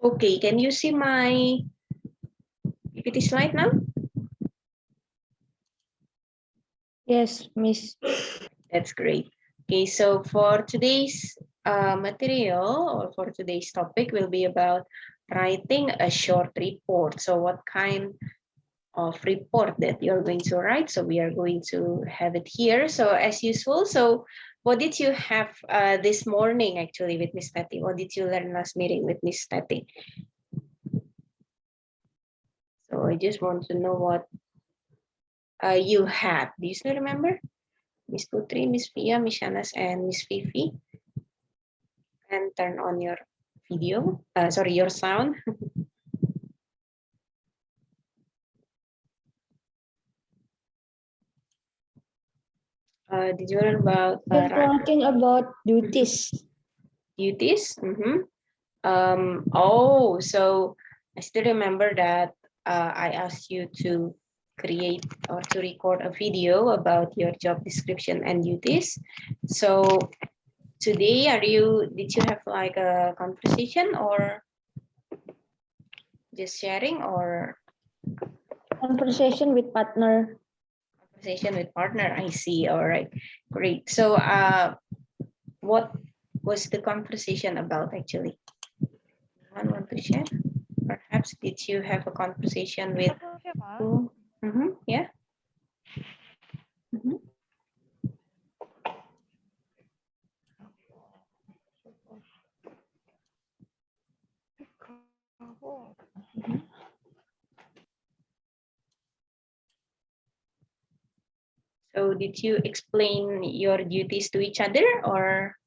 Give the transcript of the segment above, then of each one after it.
Okay, can you see my PPT slide now? Yes, Miss. That's great. Okay, so for today's material or for today's topic will be about writing a short report. So what kind of report that you're going to write? So we are going to have it here. So as usual, so what did you have this morning actually with Miss Patty? What did you learn last meeting with Miss Patty? So I just want to know what you had. Do you still remember? Miss Putri, Miss Pia, Miss Shanas, and Miss Fifi. And turn on your video, sorry, your sound. Did you learn about We're talking about duties. duties? Oh, so I still remember that I asked you to create or to record a video about your job description and duties. So today, did you have like a conversation or just sharing or Conversation with partner. conversation with partner? I see. All right, great. So what was the conversation about actually? Anyone want to share? Perhaps did you have a conversation with who? Yeah. So did you explain your duties to each other or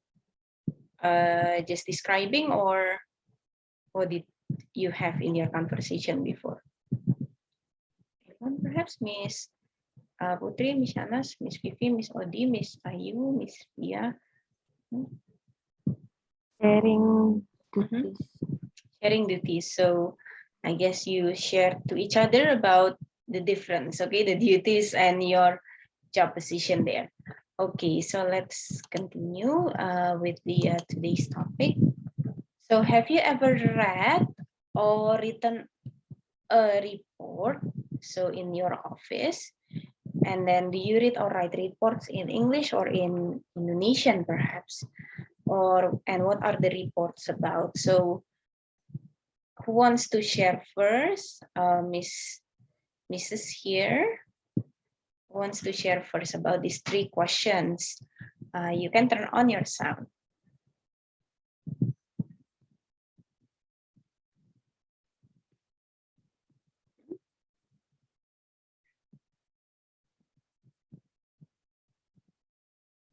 just describing, or what did you have in your conversation before? Perhaps Miss Putri, Miss Shanas, Miss Vivi, Miss Odi, Miss Ayu, Miss Pia. Sharing duties. Sharing duties. So I guess you share to each other about the difference, okay, the duties and your job position there. Okay, so let's continue with the today's topic. So have you ever read or written a report, so in your office, and then do you read or write reports in English or in Indonesian perhaps, and what are the reports about? So who wants to share first? Mrs. here who wants to share first about these three questions. You can turn on your sound.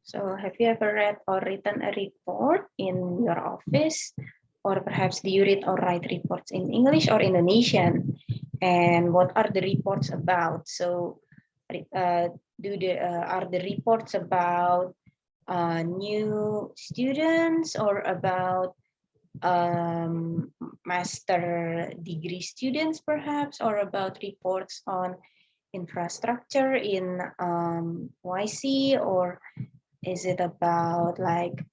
So have you ever read or written a report in your office? Or perhaps do you read or write reports in English or Indonesian? And what are the reports about? So are the reports about new students or about master degree students perhaps, or about reports on infrastructure in UISI, or is it about like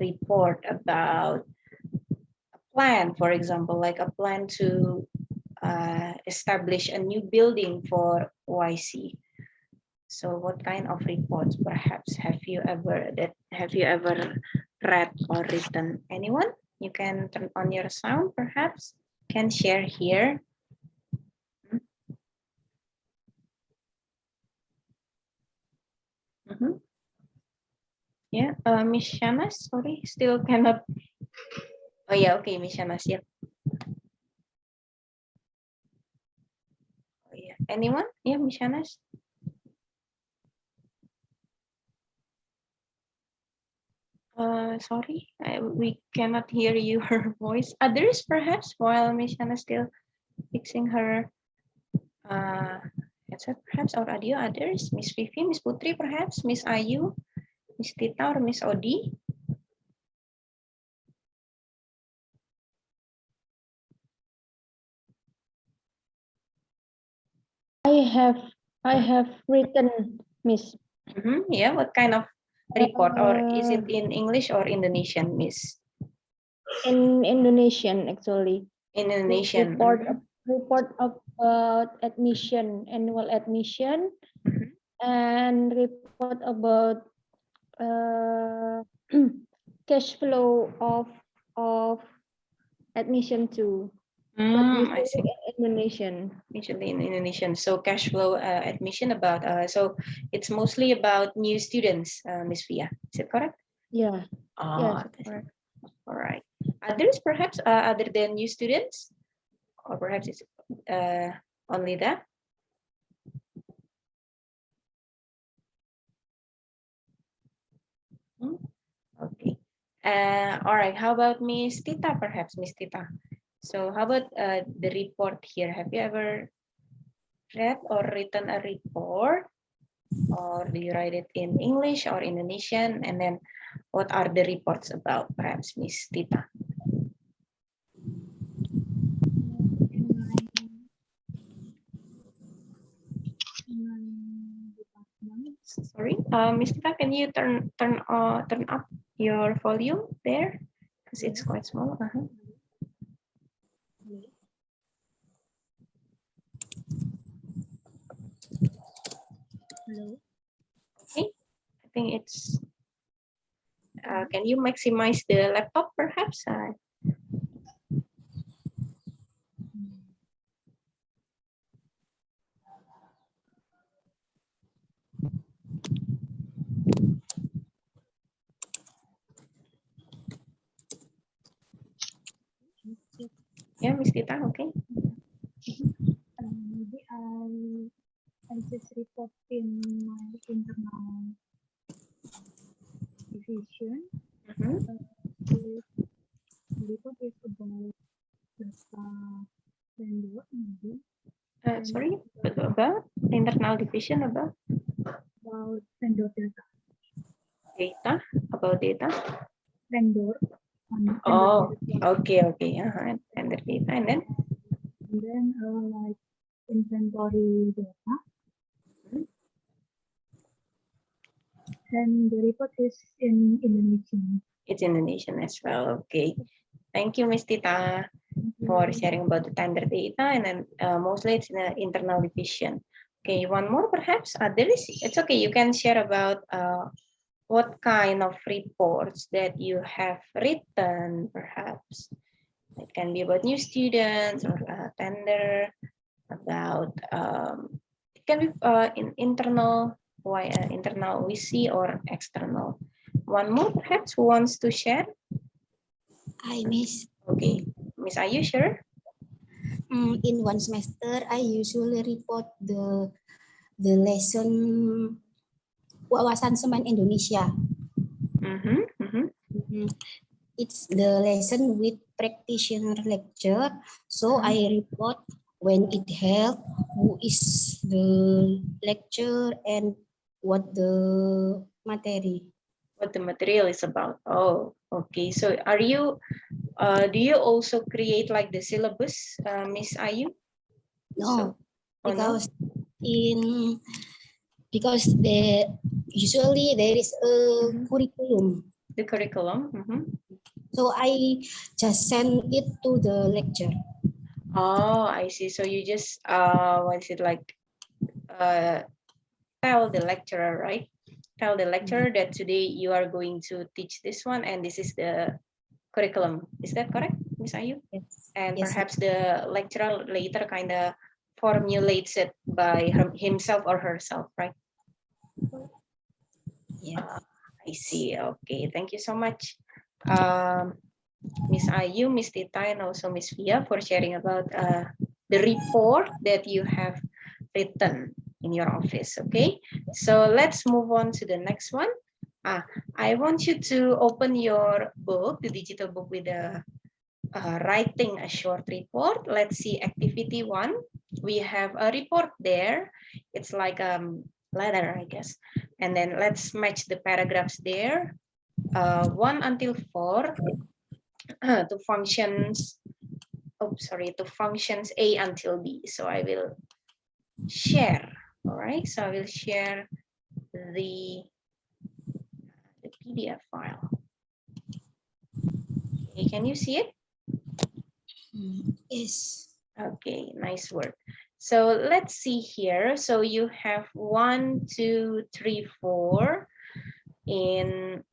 report about a plan, for example, like a plan to establish a new building for UISI? So what kind of reports perhaps have you ever read or written? Anyone? You can turn on your sound perhaps. Can share here. Yeah, Miss Shanas, sorry, still cannot. Oh yeah, okay, Miss Shanas, yeah. Oh, yeah. Anyone? Yeah, Miss Shanas. Sorry, we cannot hear your voice. Others perhaps, while Miss Shanas still fixing her headset, perhaps, or audio. Others, Miss Vivi, Miss Putri, perhaps, Miss Ayu, Miss Tita, or Miss Odi. I have written, Miss. Yeah, what kind of report, or is it in English or Indonesian, Miss? In Indonesian, actually. Indonesian. Report about admission, annual admission, Mhm. and report about cash flow of admission too. But I see. usually in Indonesian. Usually in Indonesian. So cash flow admission about, so it's mostly about new students, Miss Via. Is it correct? Yeah. Oh, Yes. okay. Correct. All right. Others perhaps other than new students, or perhaps it's only that. Hmm, okay. All right. How about Miss Tita? Perhaps Miss Tita. So how about the report here? Have you ever read or written a report, or do you write it in English or Indonesian? And then what are the reports about? Perhaps Miss Tita. Sorry, Miss Tita, can you turn up your volume there? Because it's quite small. Hello. Okay, I think it's. Can you maximize the laptop, perhaps? Yeah, Miss Tita. Okay. Maybe I just report in my internal division. Mhm. The report is about data vendor, maybe Sorry, about internal division about vendor data. data, about data. Vendor on Oh, vendor okay. And the data, and then. and then like inventory data. And the report is in Indonesian. It's Indonesian as well. Okay. Thank you, Miss Tita, for sharing about the tender data, and then mostly it's in the internal division. Okay, one more perhaps. There is. It's okay. You can share about what kind of reports that you have written, perhaps. It can be about new students or tender, about it can be in internal internal UISI or external. One more perhaps who wants to share? I miss Okay, Miss, are you sure? in one semester I usually report the lesson wawasan semen Indonesia. It's the lesson with practitioner lecture. So I report when it held, who is the lecture, and what the material. What the material is about. Oh, okay. So are you do you also create like the syllabus, Miss Ayu? No, So, because because usually there is a curriculum. The curriculum. So I just send it to the lecture. Oh, I see. So you just what is it like? Tell the lecturer, right? Tell the lecturer that today you are going to teach this one, and this is the curriculum. Is that correct, Miss Ayu? Yes. And Yes. perhaps the lecturer later kind of formulates it by himself or herself, right? Yeah. I see. Okay, thank you so much, Miss Ayu, Miss Tita, and also Miss Via for sharing about the report that you have written in your office. Okay, so let's move on to the next one. I want you to open your book, the digital book with the writing a short report. Let's see activity 1. We have a report there. It's like a letter, I guess. And then let's match the paragraphs there. 1 until 4 to functions. Oh, sorry, to functions A until B. So I will share. All right. So I will share the PDF file. Okay, can you see it? Yes. Okay, nice work. So let's see here. So you have 1, 2, 3, 4 in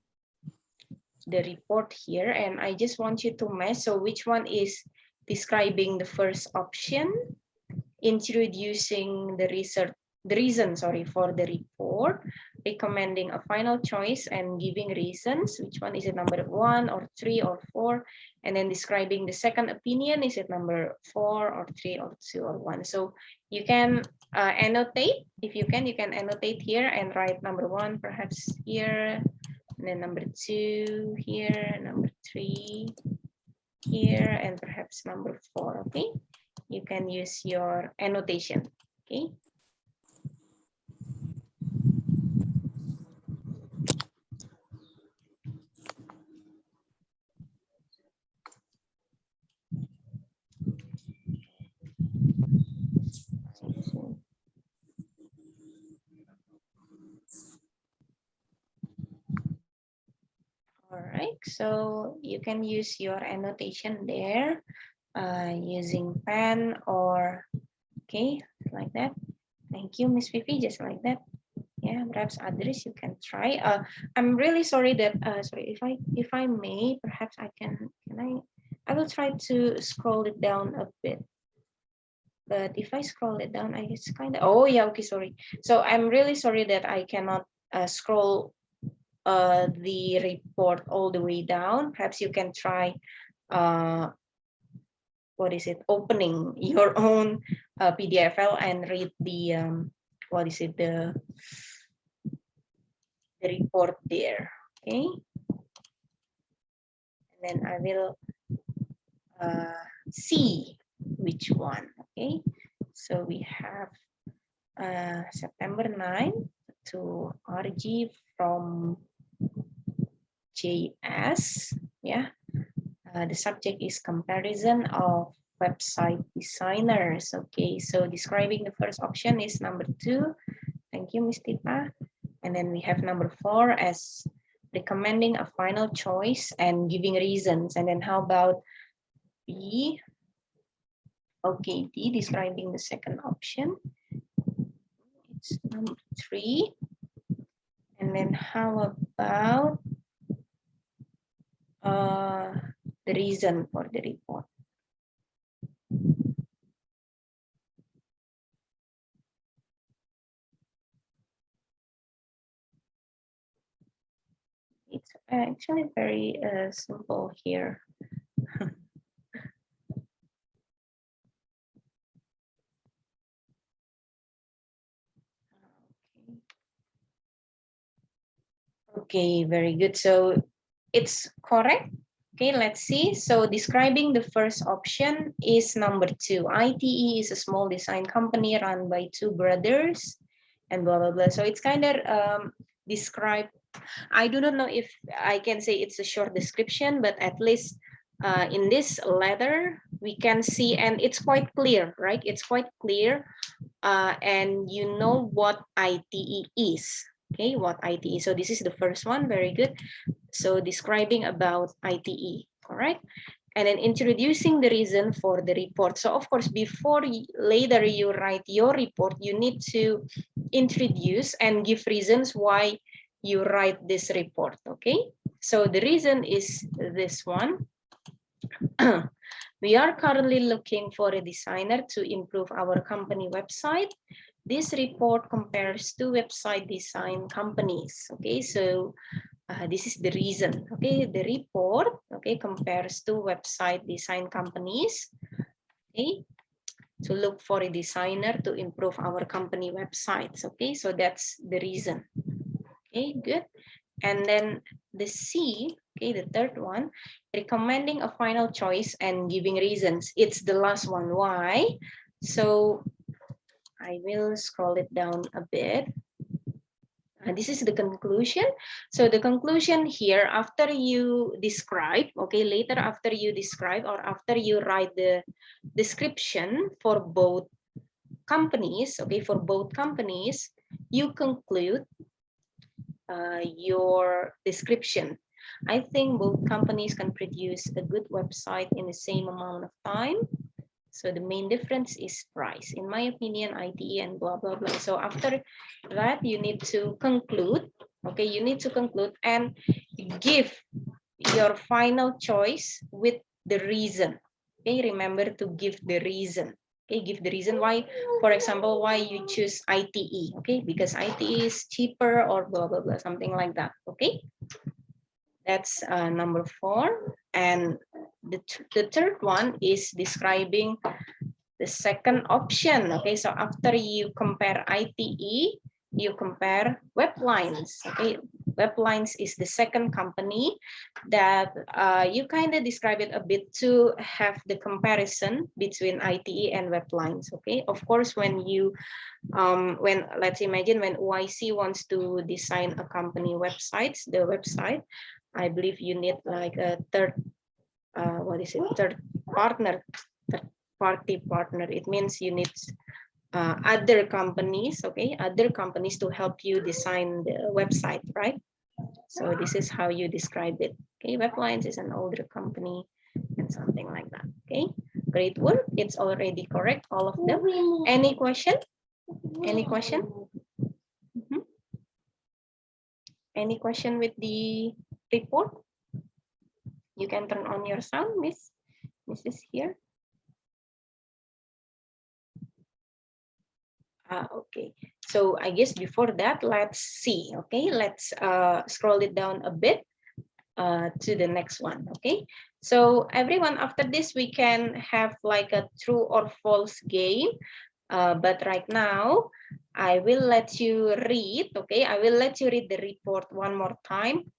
the report here, and I just want you to match. So which one is describing the first option, introducing the reason for the report, recommending a final choice and giving reasons. Which one is it, number 1 or 3 or 4? And then describing the second opinion, is it number 4 or 3 or 2 or 1? So you can annotate. If you can annotate here and write number 1 perhaps here, and then number 2 here, number 3 here, and perhaps number 4. Okay, you can use your annotation. Okay. All right, so you can use your annotation there using pen or, okay, like that. Thank you, Miss Vivi, just like that. Yeah, perhaps others you can try. I'm really sorry that, sorry, if I may, perhaps I I will try to scroll it down a bit. But if I scroll it down, it's kind of, oh yeah, okay, sorry. So I'm really sorry that I cannot scroll the report all the way down. Perhaps you can try, what is it, opening your own PDF file and read the, what is it, the report there, okay? And then I will see which one, okay? So we have September 9 to RG from JS, yeah. The subject is comparison of website designers. Okay, so describing the first option is number 2. Thank you, Ms. Tipa. And then we have number 4 as recommending a final choice and giving reasons. And then how about B? Okay, D, describing the second option. It's number 3. And then how about the reason for the report? It's actually very simple here. Okay, very good. So it's correct. Okay, let's see. So describing the first option is number 2. ITE is a small design company run by 2 brothers and blah, blah, blah. So it's kind of described. I do not know if I can say it's a short description, but at least in this letter, we can see, and it's quite clear, right? It's quite clear. And you know what ITE is. Okay, what ITE. So this is the first one, very good. So describing about ITE, correct? And then introducing the reason for the report. So of course, before later you write your report, you need to introduce and give reasons why you write this report, okay? So the reason is this one. We are currently looking for a designer to improve our company website. This report compares 2 website design companies. Okay, so this is the reason. Okay, the report, okay, compares 2 website design companies. Okay, to look for a designer to improve our company websites. Okay, so that's the reason. Okay, good. And then the C, okay, the third one, recommending a final choice and giving reasons. It's the last one. Why? So I will scroll it down a bit. And this is the conclusion. So the conclusion here, after you describe, okay, later after you describe or after you write the description for both companies, okay, for both companies, you conclude your description. I think both companies can produce a good website in the same amount of time. So the main difference is price. In my opinion, ITE and blah, blah, blah. So after that, you need to conclude. Okay, you need to conclude and give your final choice with the reason. Okay, remember to give the reason. Okay, give the reason why, for example, why you choose ITE. Okay, because ITE is cheaper or blah, blah, blah, something like that. Okay, that's number 4. And the third one is describing the second option. Okay, so after you compare ITE, you compare Weblines. Okay, Weblines is the second company that you kind of describe it a bit to have the comparison between ITE and Weblines. Okay, of course, when you when let's imagine when UISI wants to design a company websites, the website, I believe you need like a third party partner. It means you need other companies, okay, other companies to help you design the website, right? So this is how you describe it. Okay, Weblines is an older company and something like that. Okay, great work. It's already correct, all of them. Any question? Any question? Mm-hmm. Any question with the report? You can turn on your sound, Miss. Mrs. here. Okay, so I guess before that, let's see. Okay, let's scroll it down a bit to the next one. Okay, so everyone, after this, we can have like a true or false game. But right now, I will let you read. Okay, I will let you read the report one more time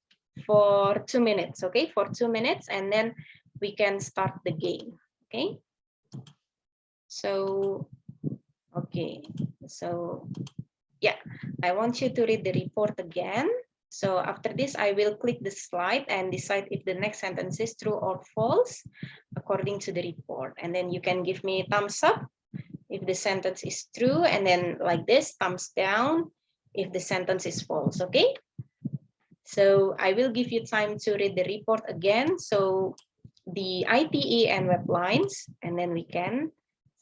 for 2 minutes. Okay, for 2 minutes, and then we can start the game. Okay, so. Okay, so yeah, I want you to read the report again. So after this, I will click the slide and decide if the next sentence is true or false according to the report. And then you can give me a thumbs up if the sentence is true, and then like this, thumbs down if the sentence is false, okay? So I will give you time to read the report again. So the ITE and Weblines, and then we can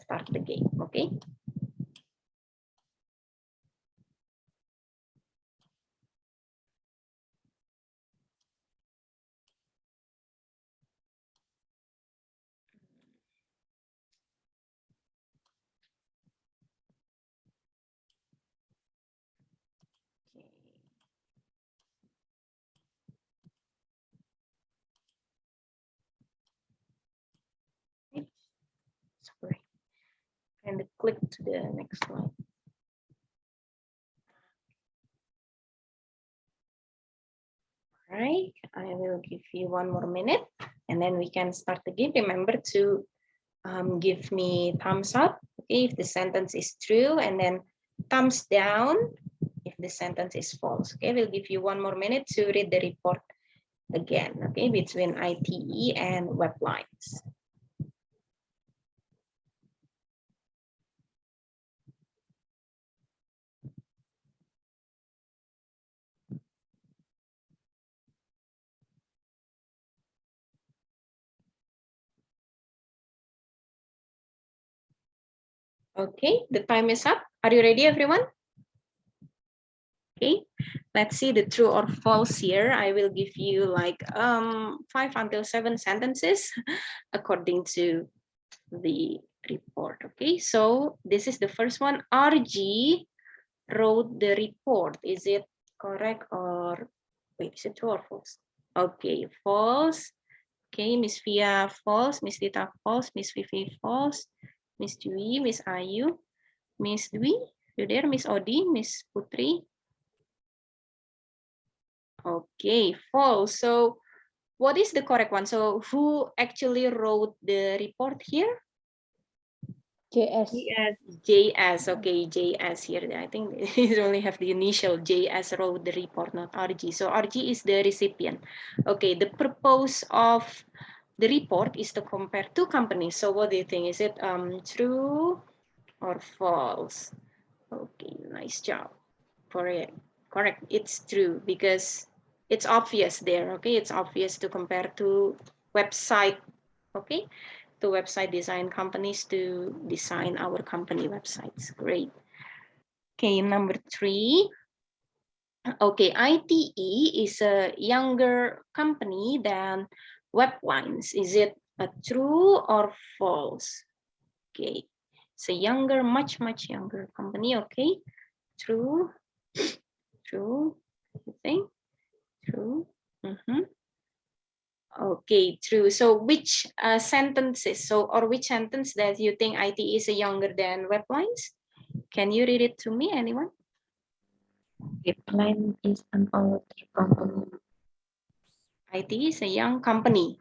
start the game, okay? Sorry, and click to the next slide. All right, I will give you 1 more minute and then we can start the game. Remember to give me thumbs up, okay, if the sentence is true, and then thumbs down if the sentence is false. Okay, we'll give you 1 more minute to read the report again, okay, between ITE and Weblines. Okay, the time is up. Are you ready, everyone? Okay, let's see the true or false here. I will give you like 5 until 7 sentences according to the report. Okay, so this is the first one. RG wrote the report. Is it correct or wait, is it true or false? Okay, false. Okay, Miss Via false, Miss Dita false, Miss Vivi false, Miss Dwi, Miss Ayu, Miss Dwi, you there, Miss Odi, Miss Putri. Okay, false. So what is the correct one? So who actually wrote the report here? JS. JS, okay, JS here. I think they only have the initial JS wrote the report, not RG. So RG is the recipient. Okay, the purpose of the report is to compare 2 companies. So what do you think? Is it true or false? Okay, nice job. Correct. Correct. It's true because it's obvious there. Okay, it's obvious to compare 2 website. Okay, to website design companies to design our company websites. Great. Okay, number 3. Okay, ITE is a younger company than Weblines. Is it a true or false? Okay, it's a younger, much younger company. Okay, true, true, you think? True. Okay, true. So which sentences, or which sentence that you think ITE is younger than Weblines? Can you read it to me, anyone? Webline is an older company. ITE is a young company.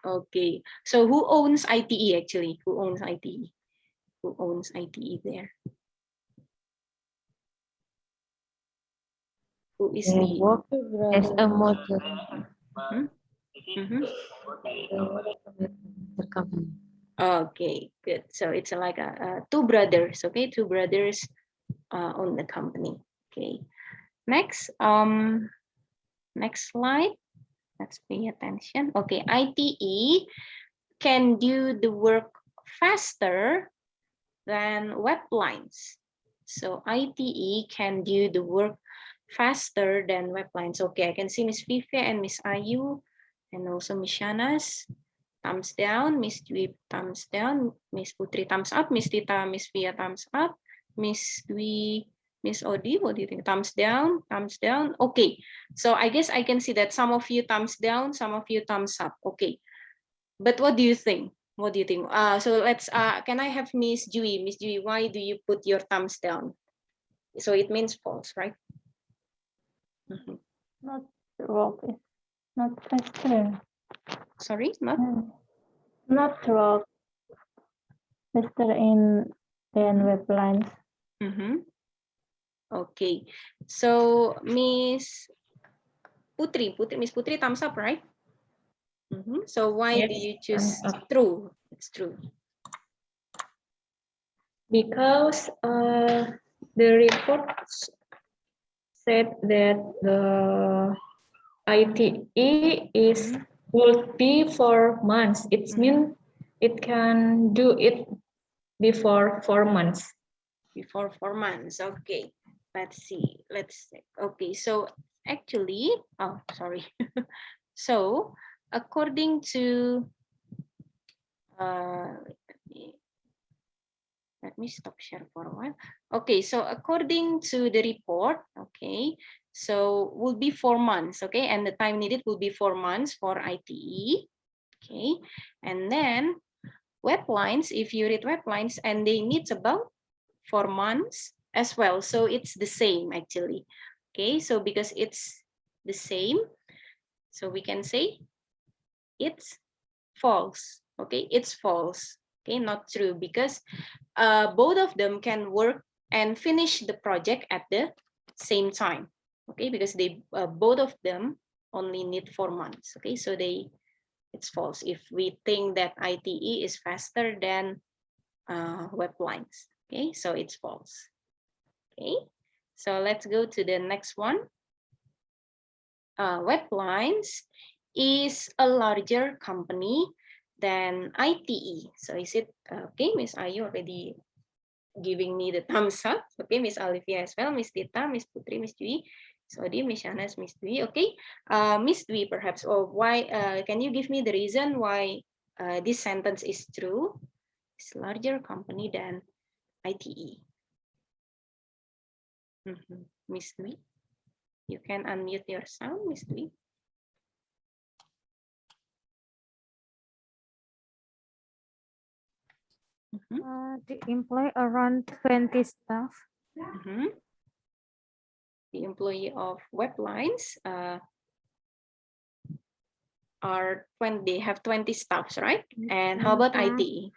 Okay, so who owns ITE actually? Who owns ITE? Who owns ITE there? Who is They the... work as a model. The company. Okay, good. So it's like two brothers. Okay, two brothers own the company. Okay, next next slide. Let's pay attention. Okay, ITE can do the work faster than Weblines. So ITE can do the work faster than Weblines. Okay, I can see Miss Vivia and Miss Ayu, and also Miss Shanas. Thumbs down, Miss Dwi thumbs down, Miss Putri thumbs up, Miss Tita, Miss Via thumbs up, Miss Dwi, Miss Odi, what do you think? Thumbs down, thumbs down. Okay, so I guess I can see that some of you thumbs down, some of you thumbs up. Okay, but what do you think? What do you think? So let's, can I have Miss Dwi? Miss Dwi, why do you put your thumbs down? So it means false, right? Not rock. Not faster. Sorry, not? Not rock. Faster than Weblines. Okay, so Miss Putri, Miss Putri, thumbs up, right? So why do you choose true? It's true. Because the report said that the ITE is will be 4 months. It means it can do it before 4 months. Before 4 months. Okay, let's see. Okay, so actually, oh, sorry. So according to, let me stop share for a while. Okay, so according to the report, okay, so will be 4 months, okay, and the time needed will be 4 months for ITE, okay, and then Weblines, if you read Weblines, and they need about 4 months as well, so it's the same actually, okay, so because it's the same, so we can say it's false, okay, it's false, okay, not true, because both of them can work and finish the project at the same time, okay, because they both of them only need 4 months, okay, so it's false if we think that ITE is faster than Weblines, okay, so it's false. Okay, so let's go to the next one. Weblines is a larger company than ITE. So is it okay, Miss Ayu already giving me the thumbs up? Okay, Miss Olivia as well, Miss Tita, Miss Putri, Miss Dwi, so Miss Shanas, Miss Dwi. Okay, Miss Dwi, perhaps, or why? Can you give me the reason why this sentence is true? It's larger company than ITE. Miss Dwi, you can unmute your sound, Miss Dwi. They employ around 20 staff. The employee of Weblines are when they have 20 staffs, right? And how about ITE?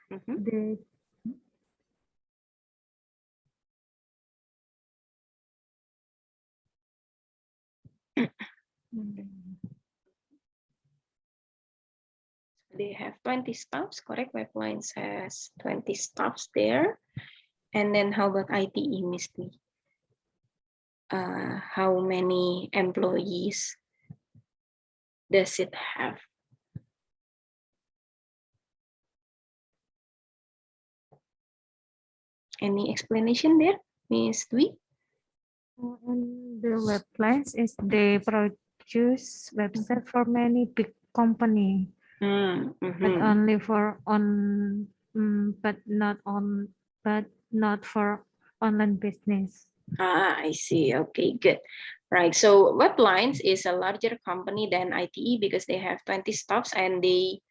They have 20 staffs, correct? Weblines has 20 staffs there. And then how about ITE, Miss Lee? How many employees does it have? Any explanation there, Miss Dwi? And the web lines is they produce website for many big company, but only for but not for online business. I see. Okay, good. Right. So Weblines is a larger company than ITE because they have 20 staffs and they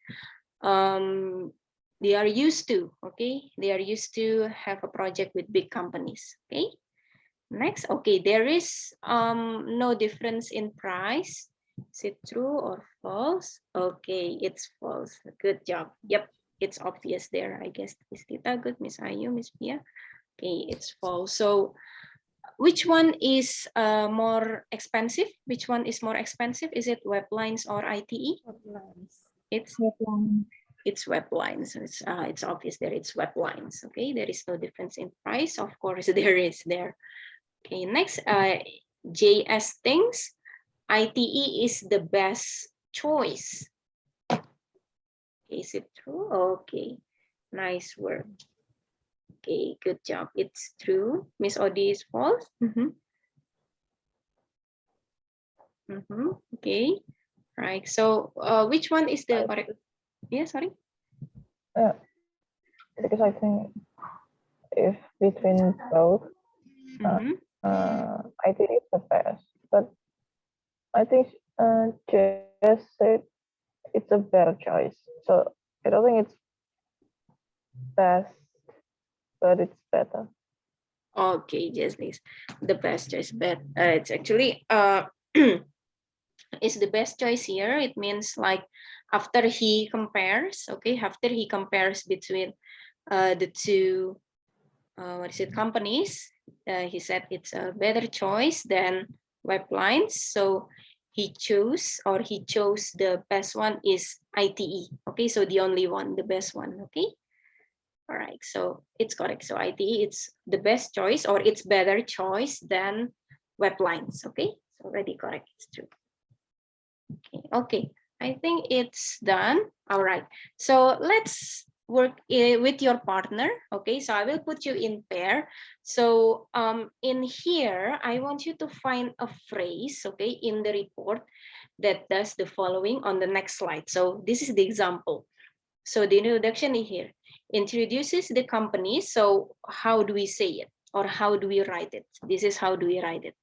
are used to, okay, they are used to have a project with big companies. Okay. Next, okay, there is no difference in price. Is it true or false? Okay, it's false. Good job. Yep, it's obvious there. I guess Miss Tita, good. Miss Ayu, Miss Pia. Okay, it's false. So which one is more expensive? Which one is more expensive? Is it Weblines or ITE? It's Headline. it's Weblines. It's obvious there. It's Weblines. Okay, there is no difference in price. Of course, there is there. Okay, next, JS thinks ITE is the best choice. Is it true? Okay, nice work. Okay, good job. It's true. Miss Odi is false. Okay, right. So which one is the correct? Yeah, sorry. Because I think if between both, I think it's the best. But I think Jess said it's a better choice. So I don't think it's best, but it's better. Okay, yes, please. The best choice, but it's actually is the best choice here. It means like after he compares, okay, after he compares between the two companies, he said it's a better choice than Weblines. So he chose the best one is ITE. Okay, so the only one, the best one. Okay. All right, so it's correct. So ITE, it's the best choice or it's better choice than Weblines. Okay, it's already correct. It's true. Okay, I think it's done. All right, so let's work with your partner. Okay, so I will put you in pair. So in here, I want you to find a phrase, okay, in the report that does the following on the next slide. So this is the example. So the introduction is here. Introduces the company. So how do we say it or how do we write it? This is how do we write it.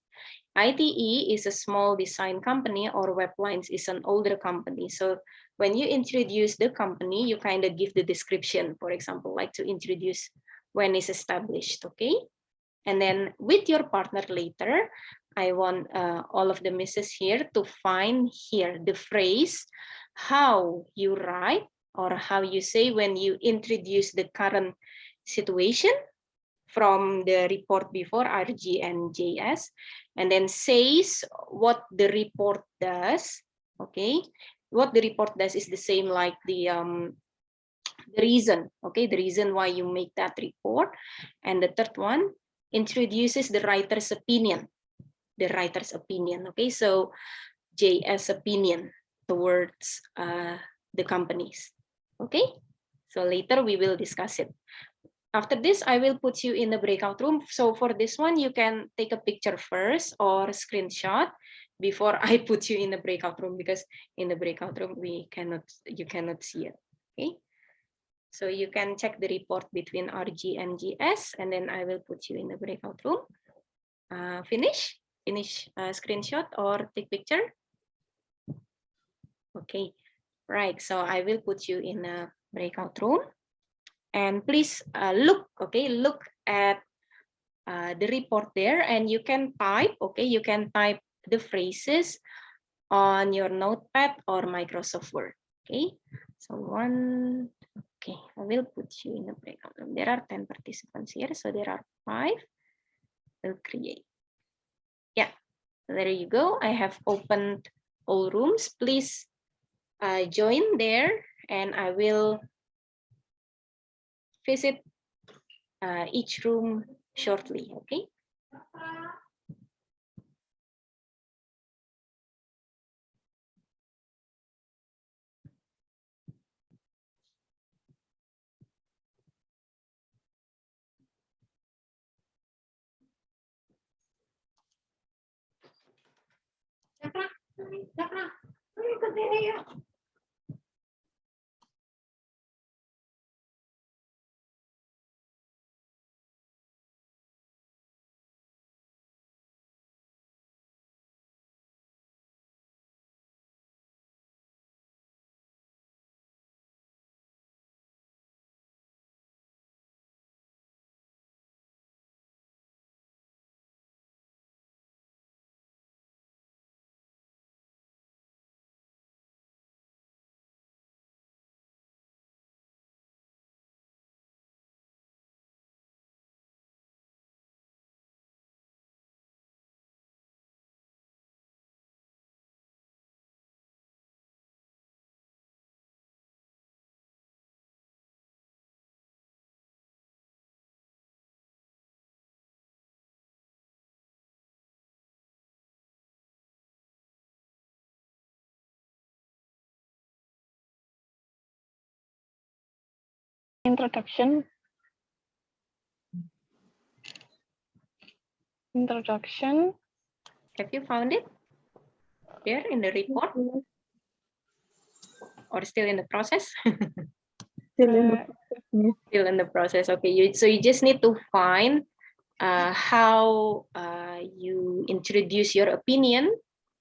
ITE is a small design company or Weblines is an older company. So when you introduce the company, you kind of give the description, for example, like to introduce when it's established, okay? And then with your partner later, I want all of the misses here to find here the phrase, how you write or how you say when you introduce the current situation from the report before RG and JS, and then says what the report does. Okay, what the report does is the same like the reason. Okay, the reason why you make that report. And the third one introduces the writer's opinion. The writer's opinion. Okay, so JS opinion towards the companies. Okay, so later we will discuss it. After this, I will put you in the breakout room. So for this one, you can take a picture first or a screenshot before I put you in the breakout room, because in the breakout room, you cannot see it, okay? So you can check the report between RG and GS, and then I will put you in the breakout room. Finish screenshot or take picture. Okay, right, so I will put you in a breakout room. And please look at the report there, and you can type, okay, you can type the phrases on your notepad or Microsoft Word, okay? So okay, I will put you in the breakout room. There are 10 participants here, so there are 5. We'll create. Yeah, there you go. I have opened all rooms. Please join there, and I will visit each room shortly, okay? Introduction. Introduction. Have you found it there in the report or still in the process? Still in the process, Miss. Still in the process. Okay, so you just need to find how you introduce your opinion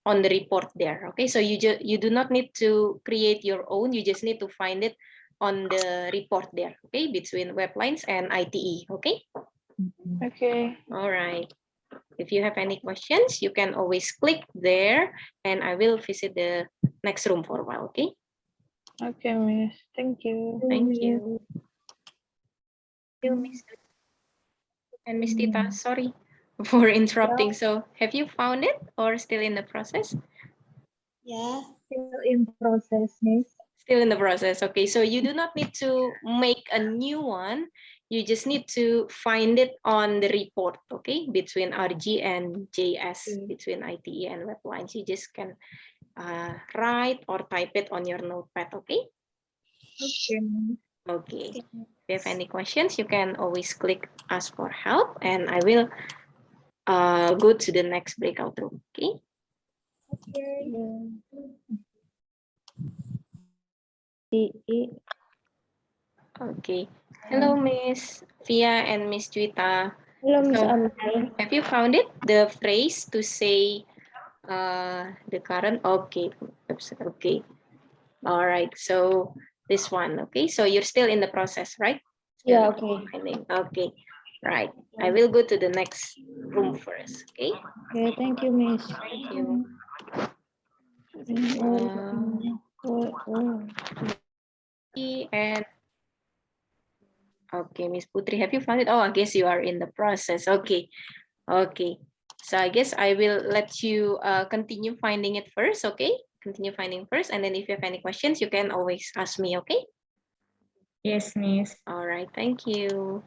on the report there. Okay, so you do not need to create your own. You just need to find it on the report there. Okay, between Weblines and ITE. Okay. Okay. All right. If you have any questions, you can always click there, and I will visit the next room for a while. Okay. Okay, Miss. Thank you. Thank you. You, Miss and Miss Tita, sorry for interrupting. So have you found it or still in the process? Yeah. Still in process, Miss. Still in the process. Okay, so you do not need to make a new one. You just need to find it on the report, okay, between RG and JS, between ITE and Weblines. You just can write or type it on your notepad, okay? Okay. Okay. If you have any questions, you can always click ask for help, and I will go to the next breakout room, okay? Okay. Okay. Hello, Miss Fia and Miss Juita. Hello, Miss So, Amri. have you found it? The phrase to say the current? Okay. Oops, okay. All right. So this one. Okay. So you're still in the process, right? Still Yeah, okay. finding. Okay. Right. I will go to the next room first. Okay. Okay, thank you, Miss. Thank you. And okay, Miss Putri, have you found it? Oh, I guess you are in the process. Okay. Okay. So I guess I will let you continue finding it first. Okay. Continue finding first. And then if you have any questions, you can always ask me. Okay. Yes, Miss. All right. Thank you.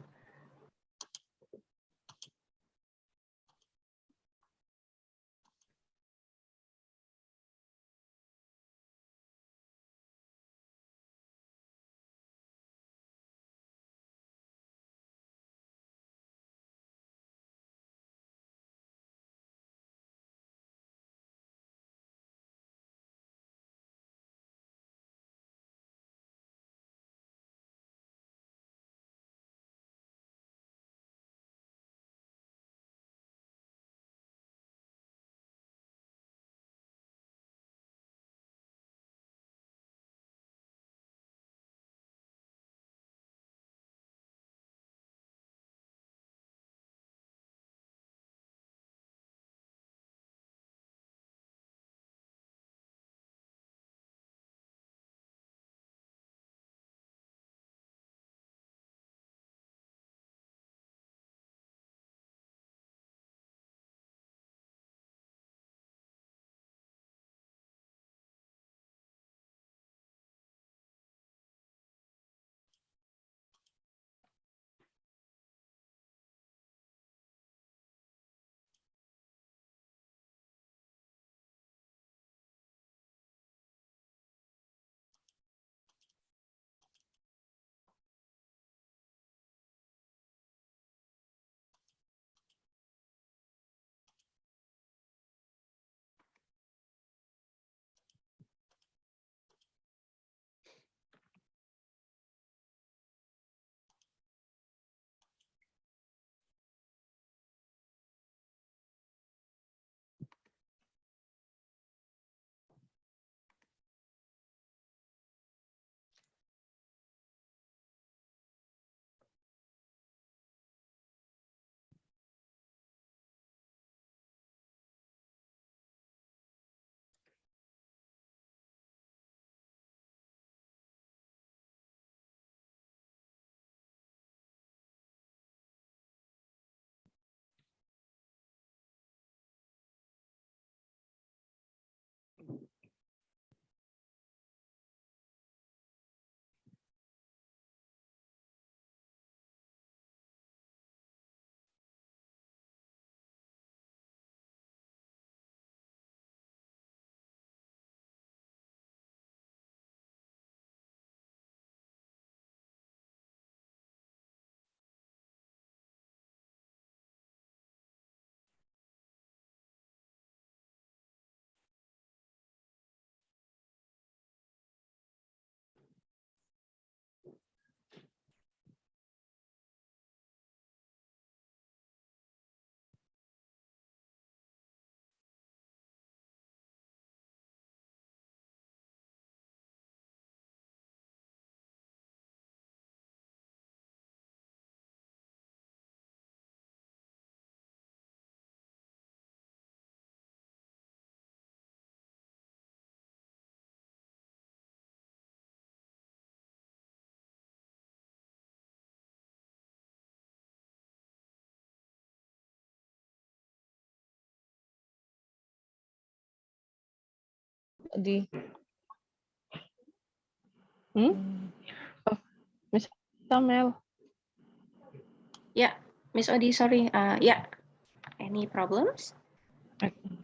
Odi. Oh, Miss Samuel. Yeah, Miss Odi, sorry. Yeah, any problems?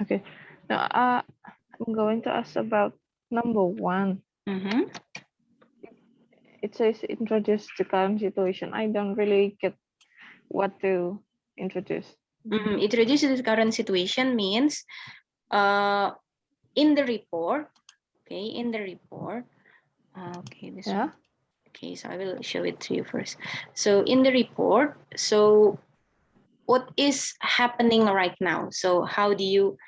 Okay. Now, I'm going to ask about number 1. It says introduce the current situation. I don't really get what to introduce. Introduce the current situation means in the report, okay, in the report, okay, this one. Okay, so I will show it to you first. So in the report, so what is happening right now? So how do you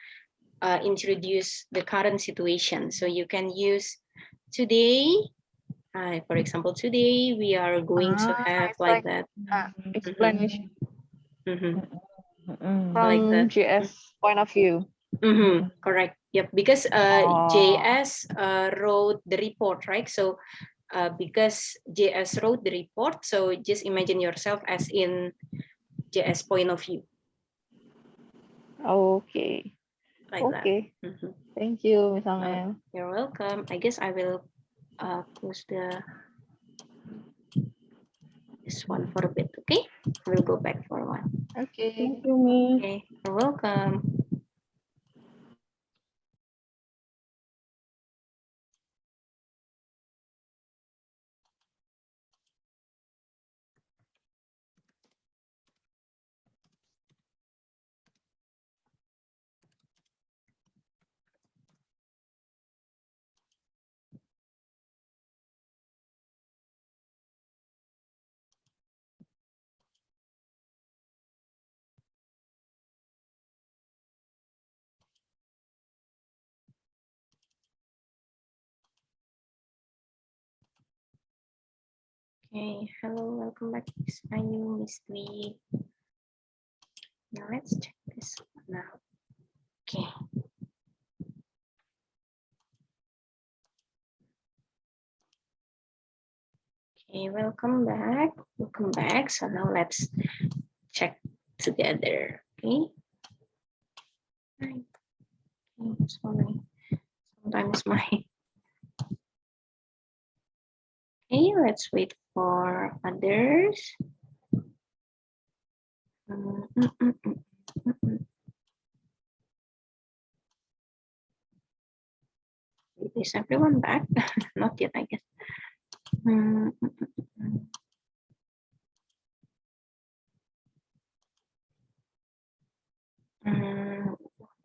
introduce the current situation? So you can use today, for example, today we are going to have it's like that. Explanation Mm-mm. from Like that. GS point of view. Correct. Yep. Because JS wrote the report, right? So because JS wrote the report, so just imagine yourself as in JS point of view. Okay. Like Okay. that. Thank you, Miss Amel. You're welcome. I guess I will close this one for a bit. Okay. We'll go back for a while. Okay. Thank you, Miss. Okay. You're welcome. Okay, hello, welcome back. Miss Ayu, Miss Dwi. Now let's check this one out. Okay. Okay, welcome back. Welcome back. So now let's check together. Okay. Sorry. Sometimes my. Okay, let's wait for others. Is everyone back? Not yet, I guess.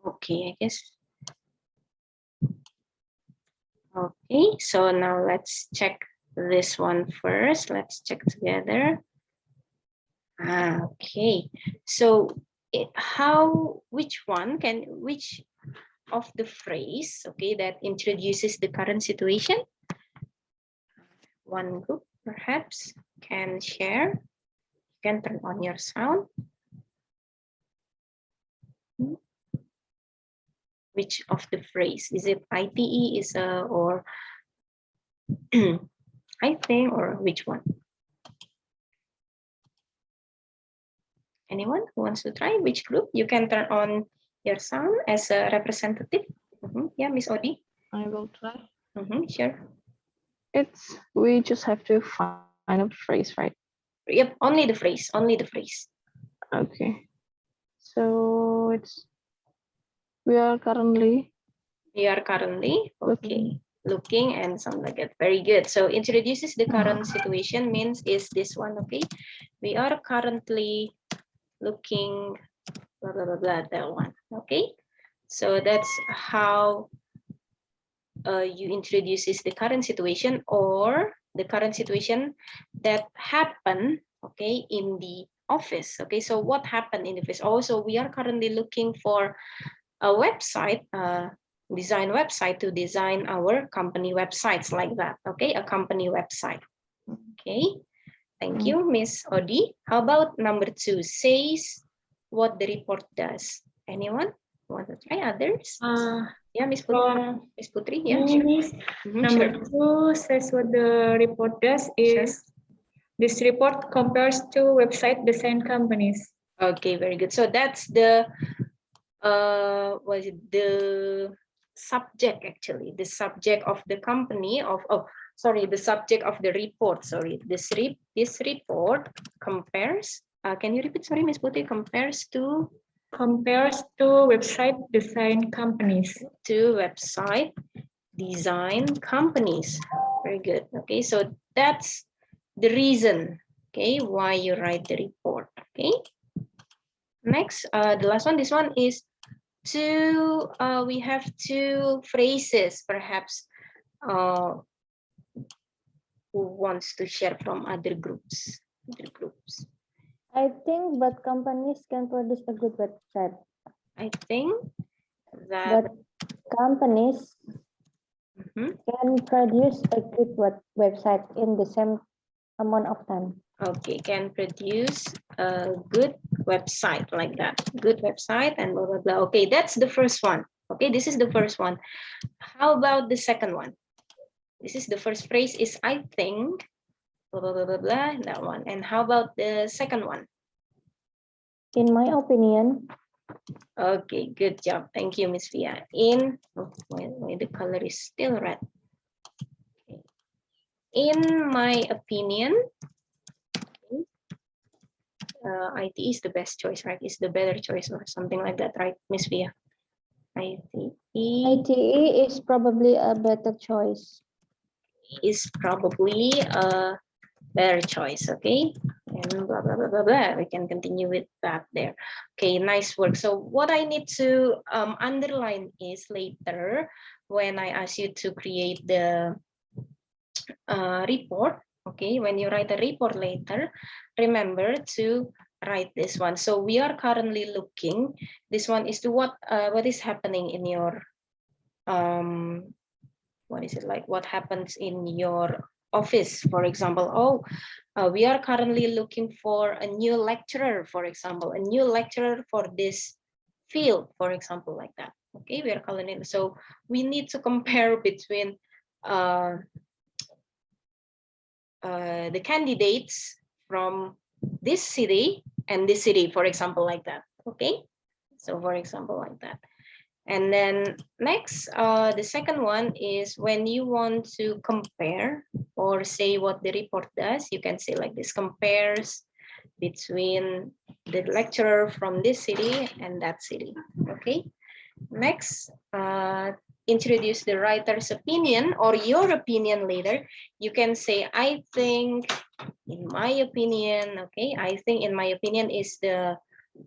Okay, I guess. Okay, so now let's check this one first. Let's check together. Okay, so which of the phrase, okay, that introduces the current situation? One group perhaps can share. You can turn on your sound. Which of the phrase? Is it ITE, or I think, or which one? Anyone who wants to try? Which group? You can turn on your sound as a representative. Yeah, Miss Odi. I will try. Sure. We just have to find a phrase, right? Yep, only the phrase. Only the phrase. Okay. So we are currently. Okay. Looking and something like that. Very good. So introduces the current situation means is this one, okay? We are currently looking, blah, blah, blah, blah, that one, okay? So that's how you introduces the current situation or the current situation that happened, okay, in the office, okay? So what happened in the office? Also, we are currently looking for a website, design website to design our company websites like that, okay? A company website, okay? Thank you, Miss Odi. How about number 2? Says what the report does. Anyone want to try? Others? Yeah, Miss Putri. Yeah, Miss, number 2 says what the report does is this report compares two website design companies. Okay, very good. So that's the subject, actually, the subject of the company of, the subject of the report. Sorry, this report compares. Can you repeat? Sorry, Ms. Putih. Compares to website design companies. To website design companies. Very good. Okay, so that's the reason. Okay, why you write the report. Okay. Next, the last one. This one is two. We have two phrases, perhaps. Who wants to share from other groups? I think but companies can produce a good website. I think that But companies can produce a good website in the same amount of time. okay, can produce a good website like that. Good website and blah blah blah. Okay, that's the first one. Okay, this is the first one. How about the second one? This is the first phrase is I think blah blah blah blah blah, that one. And how about the second one? In my opinion. Okay, good job. Thank you, Miss Via. In the color is still red. Okay. In my opinion, IT is the best choice, right? Is the better choice or something like that, right, Miss Via? ITE is probably a better choice. Is probably a better choice, okay? And blah, blah, blah, blah, blah. We can continue with that there. Okay, nice work. So what I need to underline is later when I ask you to create the report, okay? When you write a report later, remember to write this one. So we are currently looking, this one is to what is happening in your, what is it like? What happens in your office, for example? We are currently looking for a new lecturer, for example, a new lecturer for this field, for example, like that. Okay, we are calling it. So we need to compare between the candidates from this city and this city, for example, like that. Okay, so for example, like that. And then next, the second one is when you want to compare or say what the report does, you can say like this, compares between the lecturer from this city and that city, okay? Next, introduce the writer's opinion or your opinion later. You can say, I think, in my opinion, okay? I think, in my opinion, is the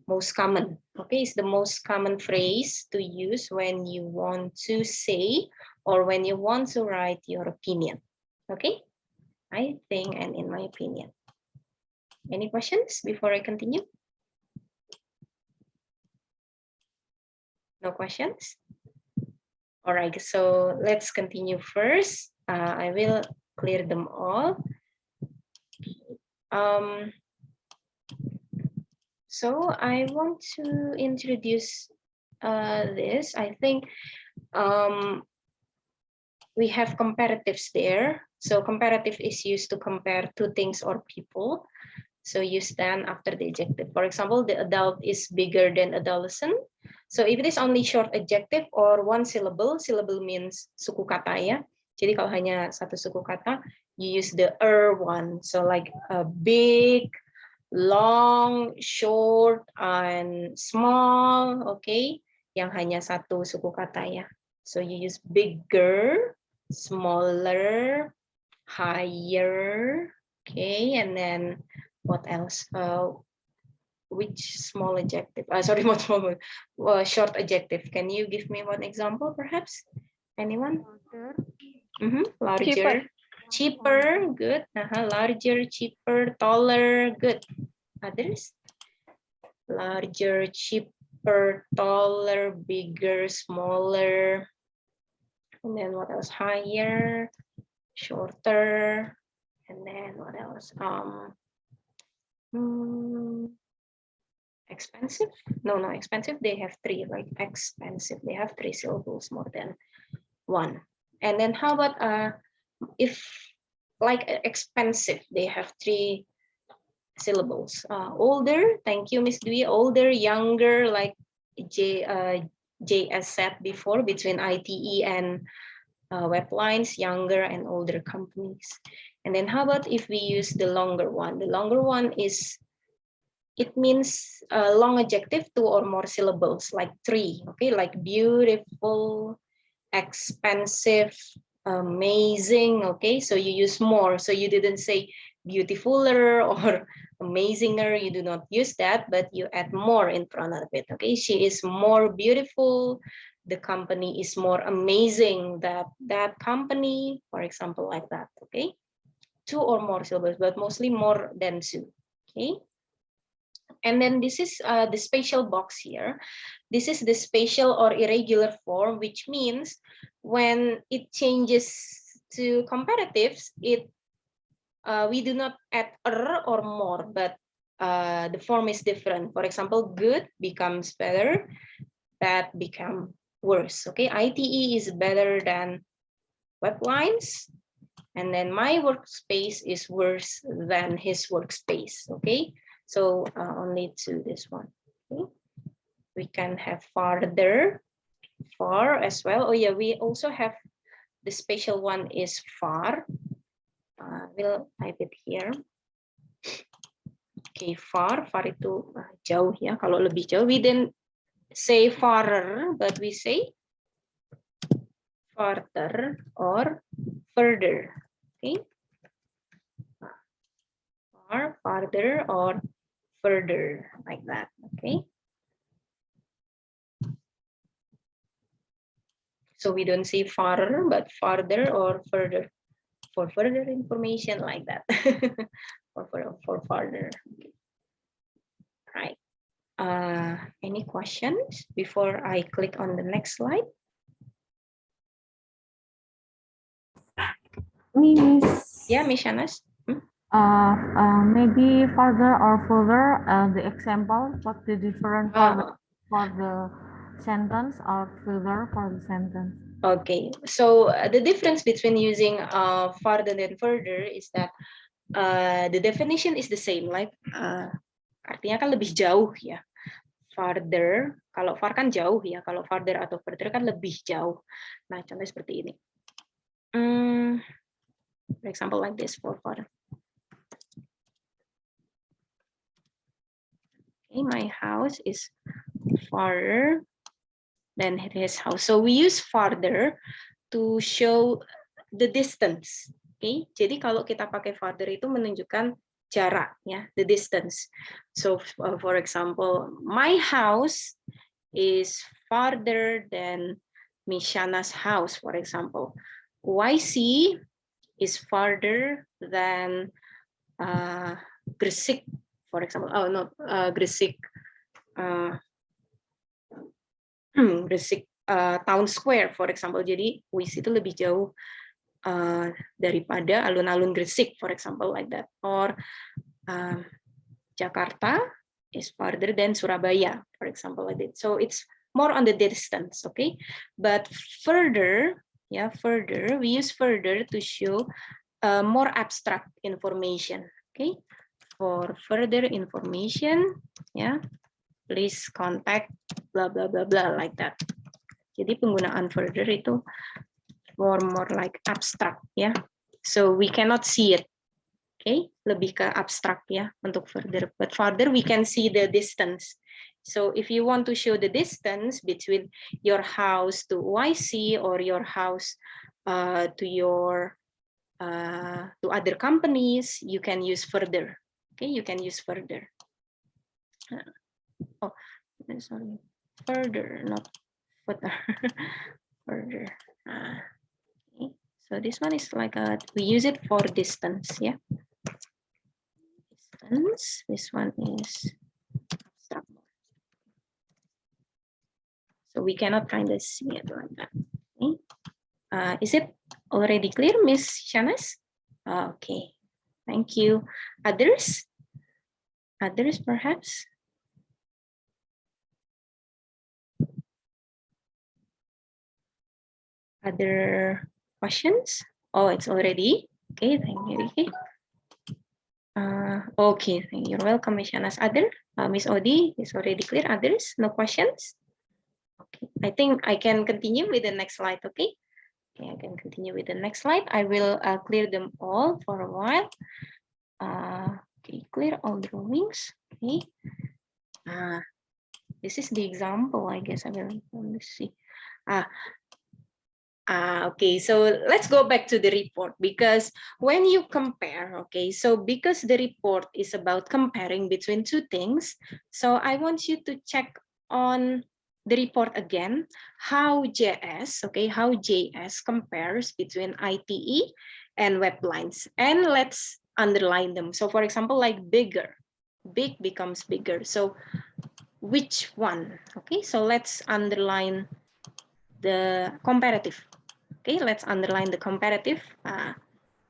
most common, okay? It's the most common phrase to use when you want to say or when you want to write your opinion, okay? I think and in my opinion. Any questions before I continue? No questions? All right, so let's continue first. I will clear them all. So I want to introduce this. I think we have comparatives there. So comparative is used to compare two things or people. So use then after the adjective. For example, the adult is bigger than adolescent. So if it is only short adjective or one syllable, syllable means suku kata ya. Jadi kalau hanya satu suku kata, you use the one. So like a big, long, short, and small, okay? Yang hanya satu suku kata ya. So you use bigger, smaller, higher, okay? And then what else? Which small adjective? Sorry, what small? Short adjective. Can you give me one example, perhaps? Anyone? Larger. Cheaper. Good. Larger, cheaper, taller. Good. Others? Larger, cheaper, taller, bigger, smaller. And then what else? Higher, shorter. And then what else? Expensive? No, expensive. They have three, right? Expensive. They have three syllables more than one. And then how about if like expensive, they have three syllables. Older, thank you, Miss Dwi. Older, younger, like JS said before, between ITE and web lines, younger and older companies. And then how about if we use the longer one? The longer one is, it means a long adjective, 2 or more syllables, like 3, okay, like beautiful, expensive, amazing, okay, so you use more. So you didn't say beautifuler or amazinger, you do not use that, but you add more in front of it, okay. She is more beautiful, the company is more amazing, that company, for example, like that, okay. 2 or more syllables, but mostly more than 2, okay. And then this is the spatial box here. This is the spatial or irregular form, which means when it changes to comparatives, we do not add or more, but the form is different. For example, good becomes better, bad become worse. Okay, ITE is better than web lines, and then my workspace is worse than his workspace. Okay, so only to this one. Okay. We can have farther, far as well. Oh yeah, we also have the spatial one is far. We'll type it here. Okay, far itu jauh ya. Kalau lebih jauh, we didn't say farther, but we say farther or further. Okay, far, farther, or further, like that. Okay. So we don't say farther, but farther or further, for further information, like that. for further. Okay. Right. Any questions before I click on the next slide? Miss. Yeah, Miss Shanas. Maybe further or further, the example, what the difference for the sentence or further for the sentence. Okay, so the difference between using farther and further is that the definition is the same, like artinya kan lebih jauh ya. Farther, kalau far kan jauh ya, kalau farther atau further kan lebih jauh. Nah, contohnya seperti ini. For example, like this for far. Okay, my house is farther than his house. So we use farther to show the distance. Okay, jadi kalau kita pakai farther itu menunjukkan jarak ya, the distance. So for example, my house is farther than Mishana's house, for example. UISI is farther than Gresik, for example. Oh no, Gresik, Gresik Town Square, for example. Jadi UISI itu lebih jauh daripada alun-alun Gresik, for example, like that. Or Jakarta is farther than Surabaya, for example, like that. So it's more on the distance, okay? But further, yeah, further, we use further to show more abstract information, okay? For further information, yeah, please contact blah, blah, blah, blah, like that. Jadi penggunaan further itu more like abstract, ya. So we cannot see it, okay? Lebih ke abstract ya untuk further. But further we can see the distance. So if you want to show the distance between your house to UIC or your house to your to other companies, you can use further. Okay, you can use further. Oh, sorry, further, not further. Further. Okay. So this one is like we use it for distance, yeah. Distance. This one is abstract. So we cannot kind of see it like that. Okay. Is it already clear, Miss Shanas? Okay, thank you. Others? Others, perhaps? Other questions? Oh, it's already? Okay, thank you, Ricky. Okay, you're welcome, Miss Shanas. Other? Miss Odi is already clear. Others? No questions? Okay, I think I can continue with the next slide. Okay. Okay, I can continue with the next slide. I will clear them all for a while. Okay, clear all drawings. Okay. This is the example. I guess I will. Let's see. Okay, so let's go back to the report, because when you compare, okay, so because the report is about comparing between two things, so I want you to check on the report again, how JS, okay, how JS compares between ITE and web lines, and let's underline them. So for example, like bigger, big becomes bigger. So which one? Okay, so let's underline the comparative. Okay, let's underline the comparative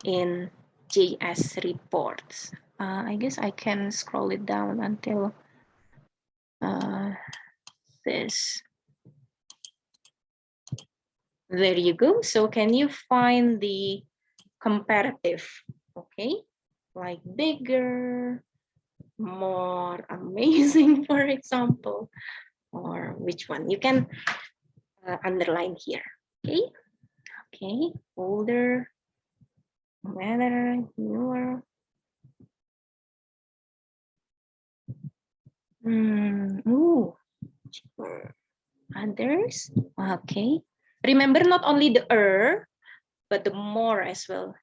in JS reports. I guess I can scroll it down until this. There you go. So can you find the comparative? Okay, like bigger, more amazing, for example, or which one? You can underline here. Okay. Okay, older, better, newer. Ooh, cheaper. Others. Okay. Remember, not only the but the more as well.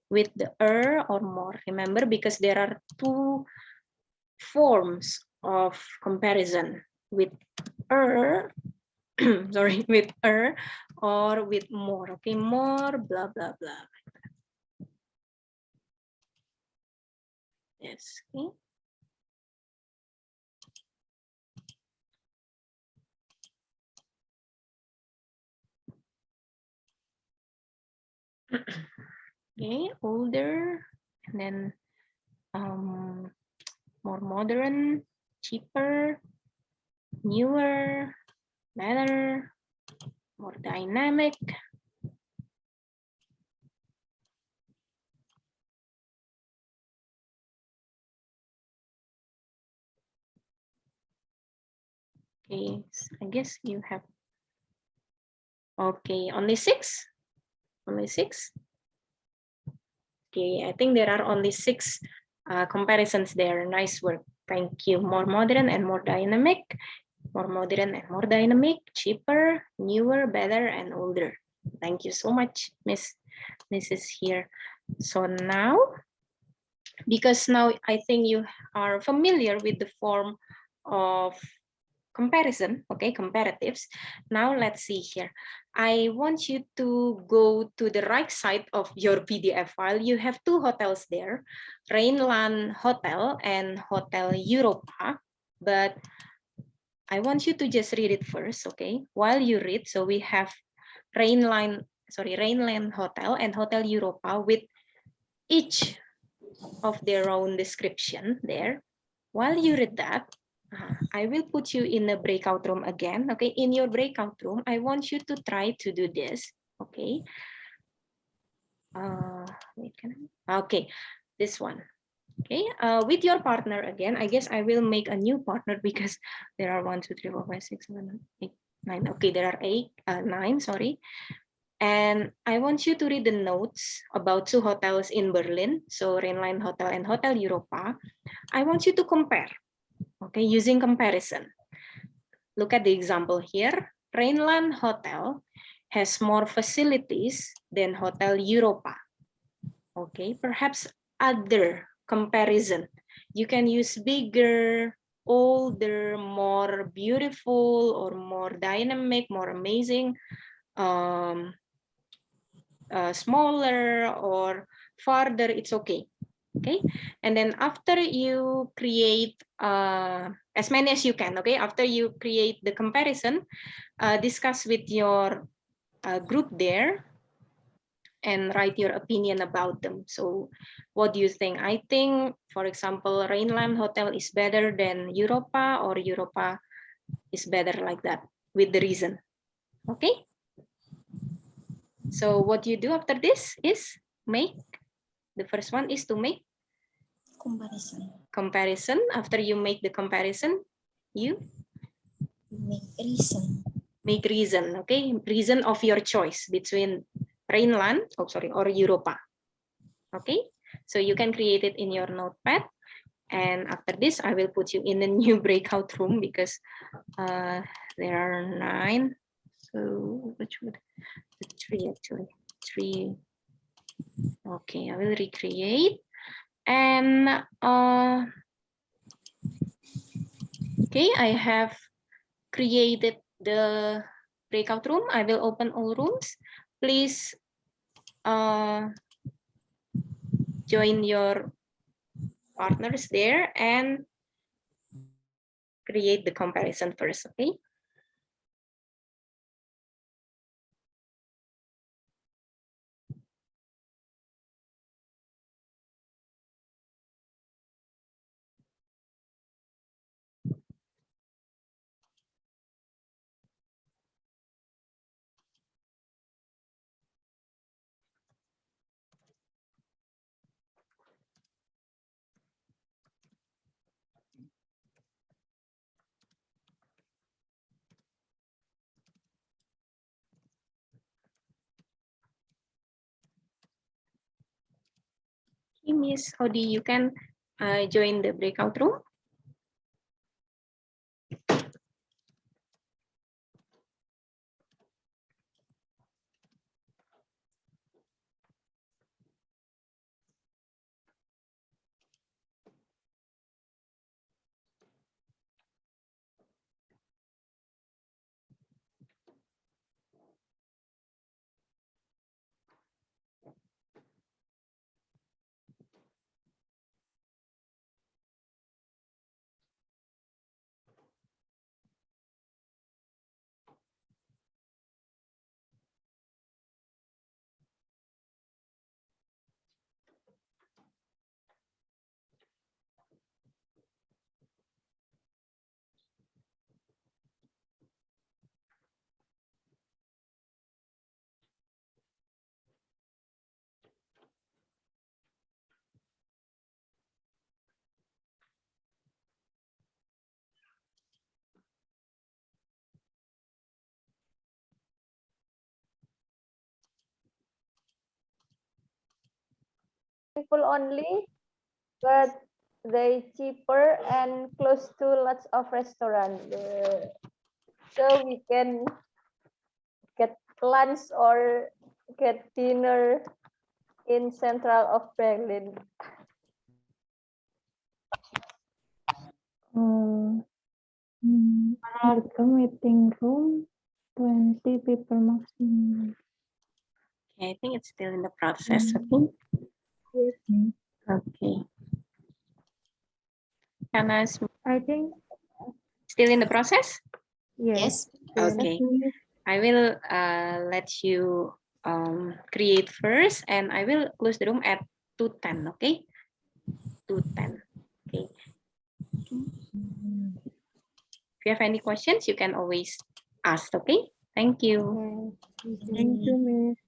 With the or more. Remember, because there are two forms of comparison, with sorry, with or with more. Okay, more, blah, blah, blah. Yes. Okay. Okay, older, and then more modern, cheaper, newer, better, more dynamic. Okay, I guess you have. Okay, only 6? Only 6? Okay, I think there are only 6 comparisons there. Nice work. Thank you. More modern and more dynamic. More modern and more dynamic. Cheaper, newer, better, and older. Thank you so much, Mrs. here. So now, because now I think you are familiar with the form of comparison, okay, comparatives. Now let's see here. I want you to go to the right side of your PDF file. You have 2 hotels there, Rhineland Hotel and Hotel Europa, but I want you to just read it first, okay? While you read, so we have Rhineland Hotel and Hotel Europa with each of their own description there. While you read that, I will put you in a breakout room again. Okay, in your breakout room, I want you to try to do this. Okay. Okay, this one. Okay, with your partner again. I guess I will make a new partner because there are 1, 2, 3, 4, 5, 6, 7, 8, 9. Okay, there are 9. Sorry. And I want you to read the notes about 2 hotels in Berlin. So Rhineland Hotel and Hotel Europa. I want you to compare. Okay, using comparison. Look at the example here. Rhineland Hotel has more facilities than Hotel Europa. Okay, perhaps other comparison. You can use bigger, older, more beautiful, or more dynamic, more amazing, smaller or farther, it's okay. Okay, and then after you create as many as you can, okay, after you create the comparison, discuss with your group there and write your opinion about them. So what do you think? I think, for example, Rhineland Hotel is better than Europa, or Europa is better, like that, with the reason. Okay, so what you do after this is make, the first one is to make comparison. After you make the comparison, you Make reason. Make reason, okay? Reason of your choice between Rhineland, or Europa. Okay, so you can create it in your notepad. And after this, I will put you in a new breakout room because there are 9. So which would 3 actually? 3. Okay, I will recreate. And okay, I have created the breakout room. I will open all rooms. Please join your partners there and create the comparison first, okay? Miss Hodi, you can join the breakout room. People only, but they cheaper and close to lots of restaurant. So we can get lunch or get dinner in central of Berlin. Harga meeting room 20 people maximum. Okay, I think it's still in the process, okay? Yes, Miss. Okay. Anna, I think still in the process? Yes. Okay. I will let you create first, and I will close the room at 2:10, okay? 2:10, okay? If you have any questions, you can always ask, okay? Thank you. thank you, Miss.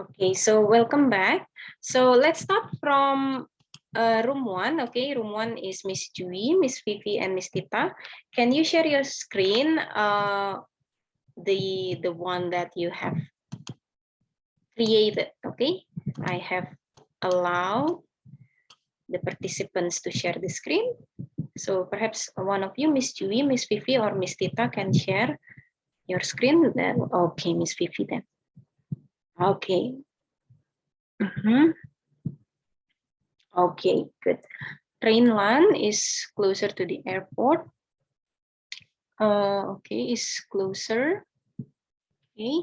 Okay, so welcome back. So let's start from room 1. Okay, room 1 is Miss Jui, Miss Vivi, and Miss Tita. Can you share your screen? The one that you have created. Okay, I have allowed the participants to share the screen. So perhaps one of you, Miss Jui, Miss Vivi, or Miss Tita, can share your screen. Then okay, Miss Vivi then. Okay. Okay, good. Rhineland is closer to the airport. Okay, is closer. Okay,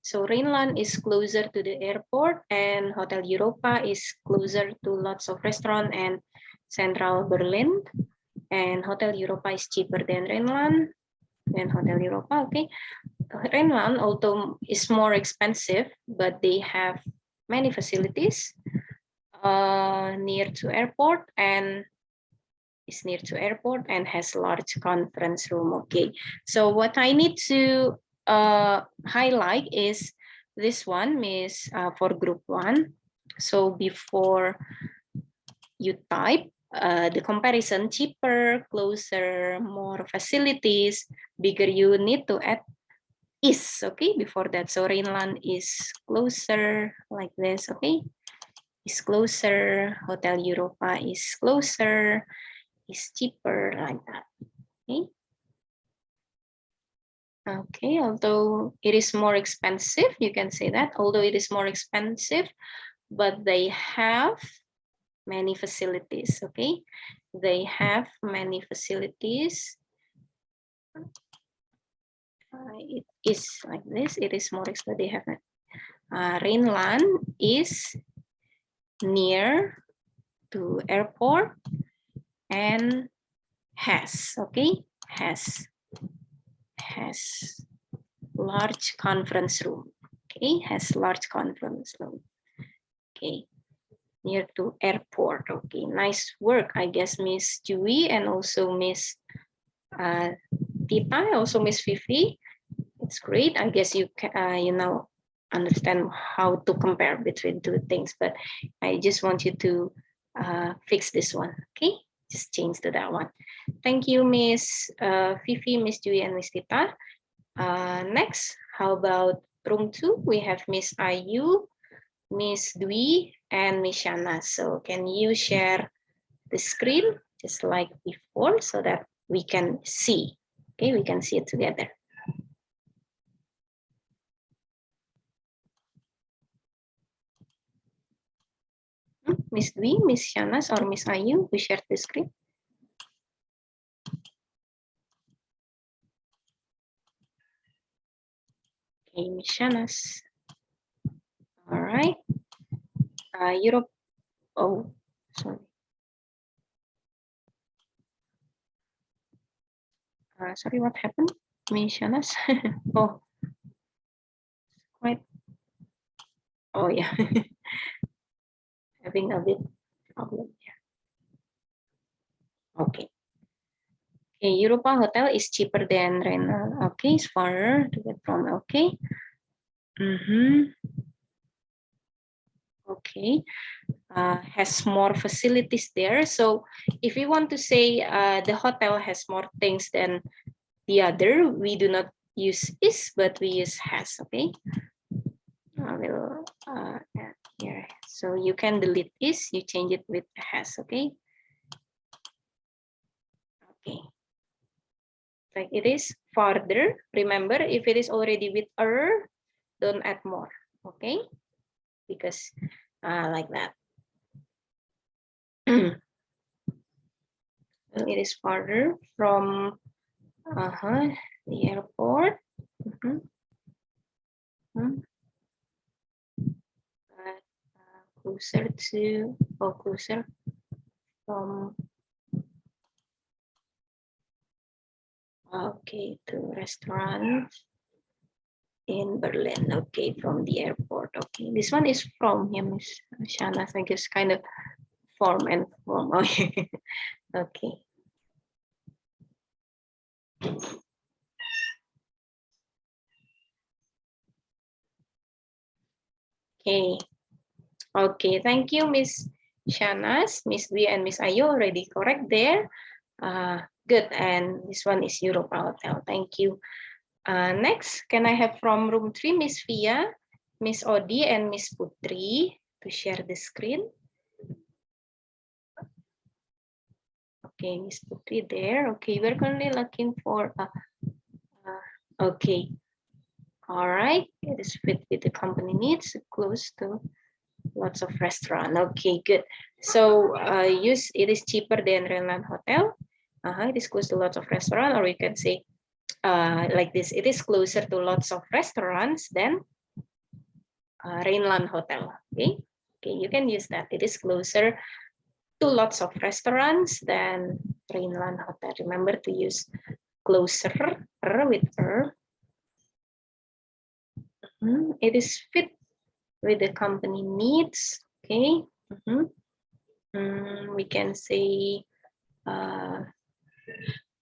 so Rhineland is closer to the airport, and Hotel Europa is closer to lots of restaurant and central Berlin. And Hotel Europa is cheaper than Rhineland. And Hotel Europa, okay. Rhineland, although is more expensive, but they have many facilities near to airport and is near to airport and has large conference room. Okay, so what I need to highlight is this one, Miss, for group 1. So before you type the comparison, cheaper, closer, more facilities, bigger, you need to add is, okay, before that. So Rhineland is closer like this, okay, is closer, Hotel Europa is closer, is cheaper, like that. Okay. Okay, although it is more expensive, you can say that, although it is more expensive, but they have many facilities. Okay, they have many facilities. It is like this, it is more expensive. They have Rhineland is near to airport and has, okay, has large conference room. Okay, has large conference room. Okay, near to airport. Okay, nice work, I guess, Miss Jui and also Miss Tita, also Miss Fifi. It's great. I guess you can, you know, understand how to compare between two things, but I just want you to fix this one. Okay, just change to that one. Thank you, Miss Fifi, Miss Jui, and Miss Tita. Next, how about room 2? We have Miss Ayu, Miss Dwi, and Miss Shana. So can you share the screen just like before so that we can see? Okay, we can see it together. Miss Dwi, Miss Shanas, or Miss Ayu, who shared the screen? Okay, Miss Shanas. All right. Europe. Oh, sorry. Sorry, what happened, Miss Shanas? Oh, quite. Oh yeah, having a bit problem here. Okay. Okay, Europa Hotel is cheaper than Renal. Okay, it's farther to get from. Okay. Okay. Has more facilities there. So if we want to say the hotel has more things than the other, we do not use is, but we use has. Okay. I will add here. So you can delete is, you change it with has. Okay. Okay. Like it is farther. Remember, if it is already with don't add more. Okay. Because like that. It is farther from the airport. But closer to, or closer from, okay, to restaurants in Berlin. Okay, from the airport. Okay, this one is from, yeah, Miss Shana, I guess, kind of form and form. Okay. Okay. Okay. Okay, thank you, Miss Shanas, Miss Dwi, and Miss Ayu already correct there. Good, and this one is Europa Hotel. Thank you. Next, can I have from room 3, Miss Via, Miss Odi, and Miss Putri to share the screen? Okay, Miss Putri there. Okay, we're currently looking for okay. All right, it is fit with the company needs, close to lots of restaurant. Okay, good. So it is cheaper than Rhineland Hotel. It is close to lots of restaurant, or we can say like this, it is closer to lots of restaurants than Rhineland Hotel. Okay, you can use that. It is closer to lots of restaurants than Rhineland Hotel. Remember to use closer with er. It is fit with the company needs. Okay. We can say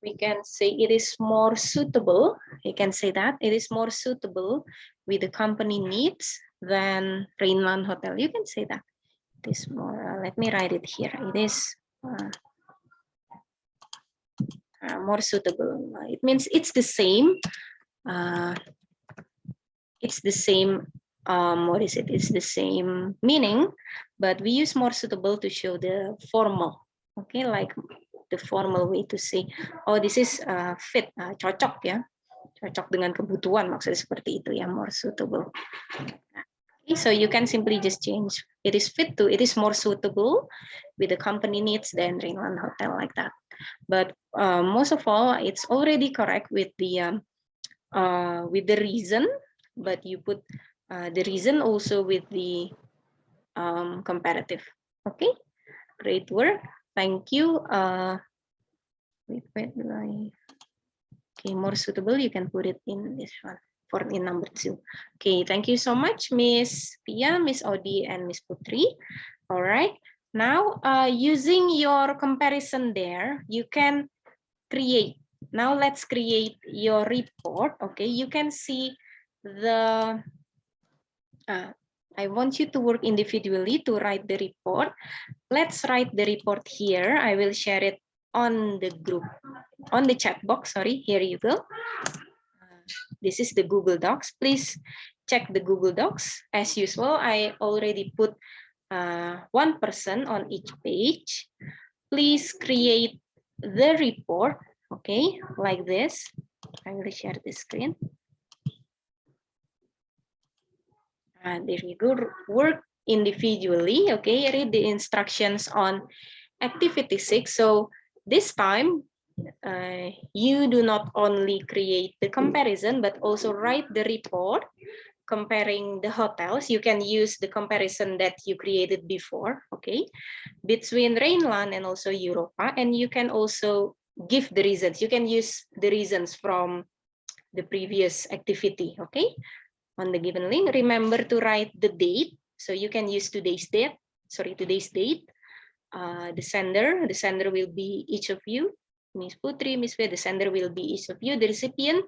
it is more suitable. You can say that it is more suitable with the company needs than Rhineland Hotel. You can say that it is more. Let me write it here. It is more suitable. It means it's the same. It's the same. What is it? It's the same meaning, but we use more suitable to show the formal. Okay, like the formal way to say, oh, this is fit, cocok ya, cocok dengan kebutuhan, maksudnya seperti itu ya, more suitable. Okay, so you can simply just change it is fit to it is more suitable with the company needs than Rhineland Hotel, like that. But most of all, it's already correct with the reason, but you put the reason also with the comparative. Okay, great work. Thank you. Okay, more suitable, you can put it in this one for in number 2. Okay, thank you so much, Miss Pia, Miss Odi, and Miss Putri. All right, now using your comparison there, you can create. Now let's create your report. Okay, you can see the I want you to work individually to write the report. Let's write the report here. I will share it on the group, on the chat box. Sorry, here you go. This is the Google Docs. Please check the Google Docs. As usual, I already put one person on each page. Please create the report, okay, like this. I will share the screen. And there you go, work individually, okay, read the instructions on activity 6. So this time, you do not only create the comparison, but also write the report comparing the hotels. You can use the comparison that you created before, okay, between Rhineland and also Europa, and you can also give the reasons. You can use the reasons from the previous activity, okay. On the given link, remember to write the date. So you can use today's date. The sender will be each of you. Miss Putri, Miss Ve, the sender will be each of you. The recipient,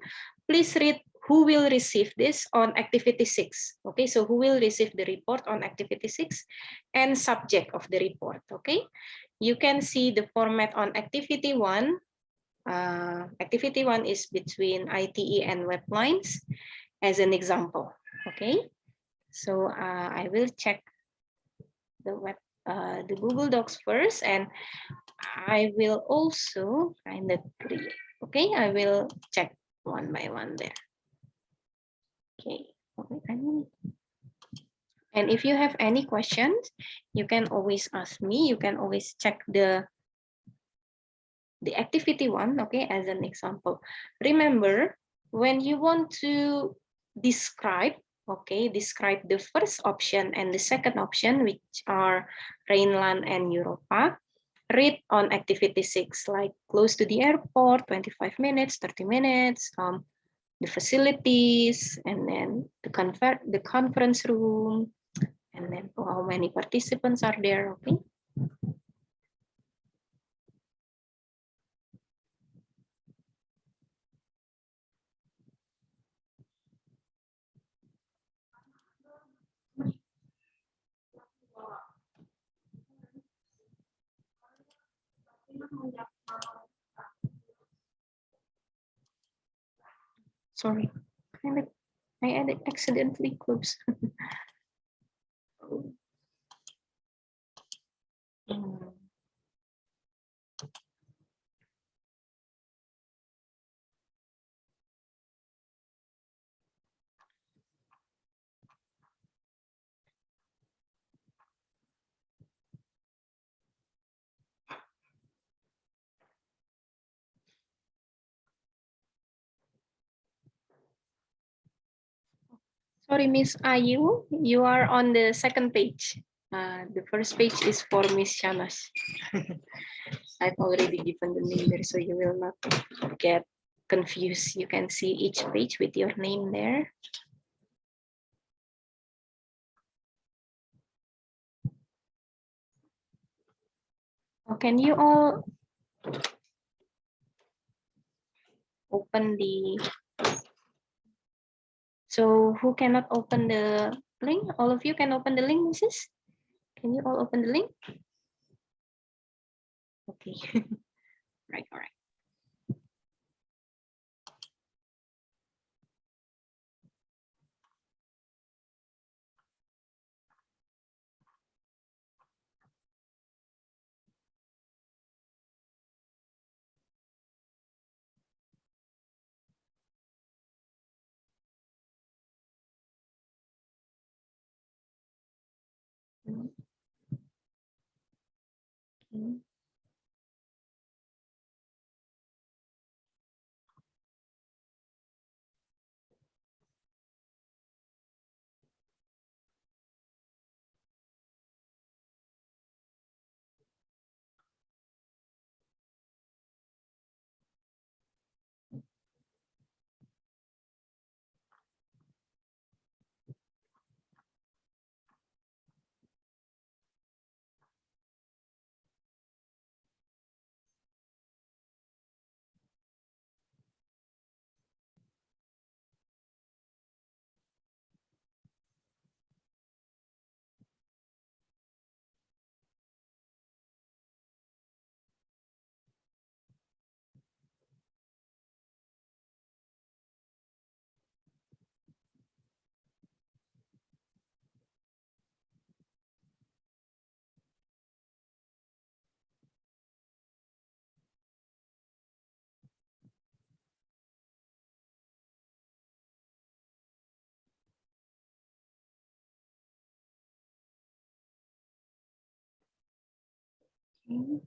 please read who will receive this on activity 6. Okay, so who will receive the report on activity 6 and subject of the report. Okay, you can see the format on activity 1. Activity 1 is between ITE and web lines as an example. Okay, so I will check the Google Docs first, and I will also kind of create. Okay, I will check one by one there. Okay, and if you have any questions, you can always ask me. You can always check the activity 1, okay, as an example. Remember, when you want to describe, okay, describe the first option and the second option, which are Rhineland and Europa, read on activity 6, like close to the airport, 25 minutes, 30 minutes, the facilities, and then the conference room, and then how many participants are there, okay. Sorry, I accidentally closed. Sorry, Miss Ayu, you are on the second page. The first page is for Miss Shanas. I've already given the name there, so you will not get confused. You can see each page with your name there. Oh, can you all open the... So who cannot open the link? All of you can open the link, Mrs. Can you all open the link? Okay. Right, all right. Okay. Okay.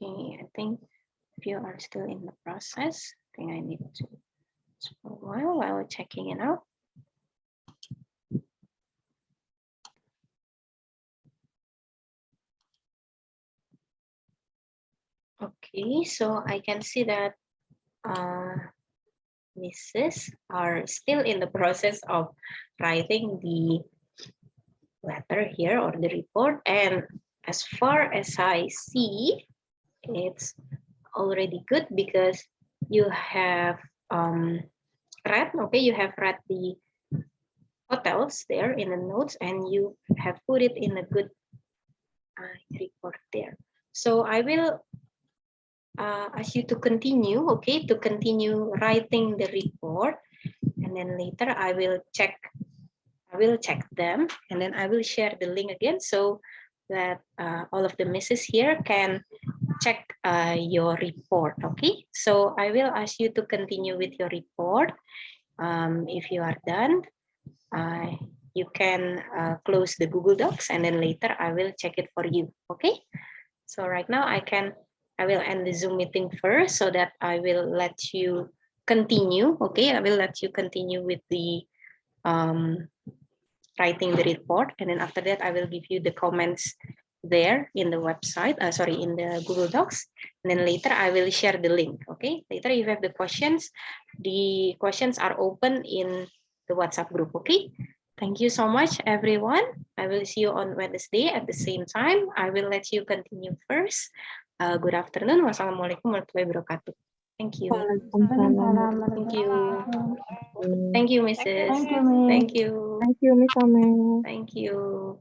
Okay, I think if you are still in the process, I think I need to for a while checking it out. Okay, so I can see that Mrs. are still in the process of writing the letter here or the report, and as far as I see, it's already good because you have read, okay, you have read the hotels there in the notes and you have put it in a good report there. So I will ask you to continue, okay, to continue writing the report, and then later I will check them, and then I will share the link again so that all of the misses here can check your report, okay? So I will ask you to continue with your report. If you are done, you can close the Google Docs, and then later I will check it for you, okay? So right now I will end the Zoom meeting first so that I will let you continue, okay? I will let you continue with the writing the report, and then after that I will give you the comments there in the website, in the Google Docs. And then later I will share the link, okay? Later if you have the questions are open in the WhatsApp group, okay? Thank you so much, everyone. I will see you on Wednesday at the same time. I will let you continue first. Good afternoon. Wassalamualaikum warahmatullahi wabarakatuh. Thank you. Thank you. Thank you, Mrs. Thank you, Miss. Thank you. Thank you, Miss Amel. Thank you.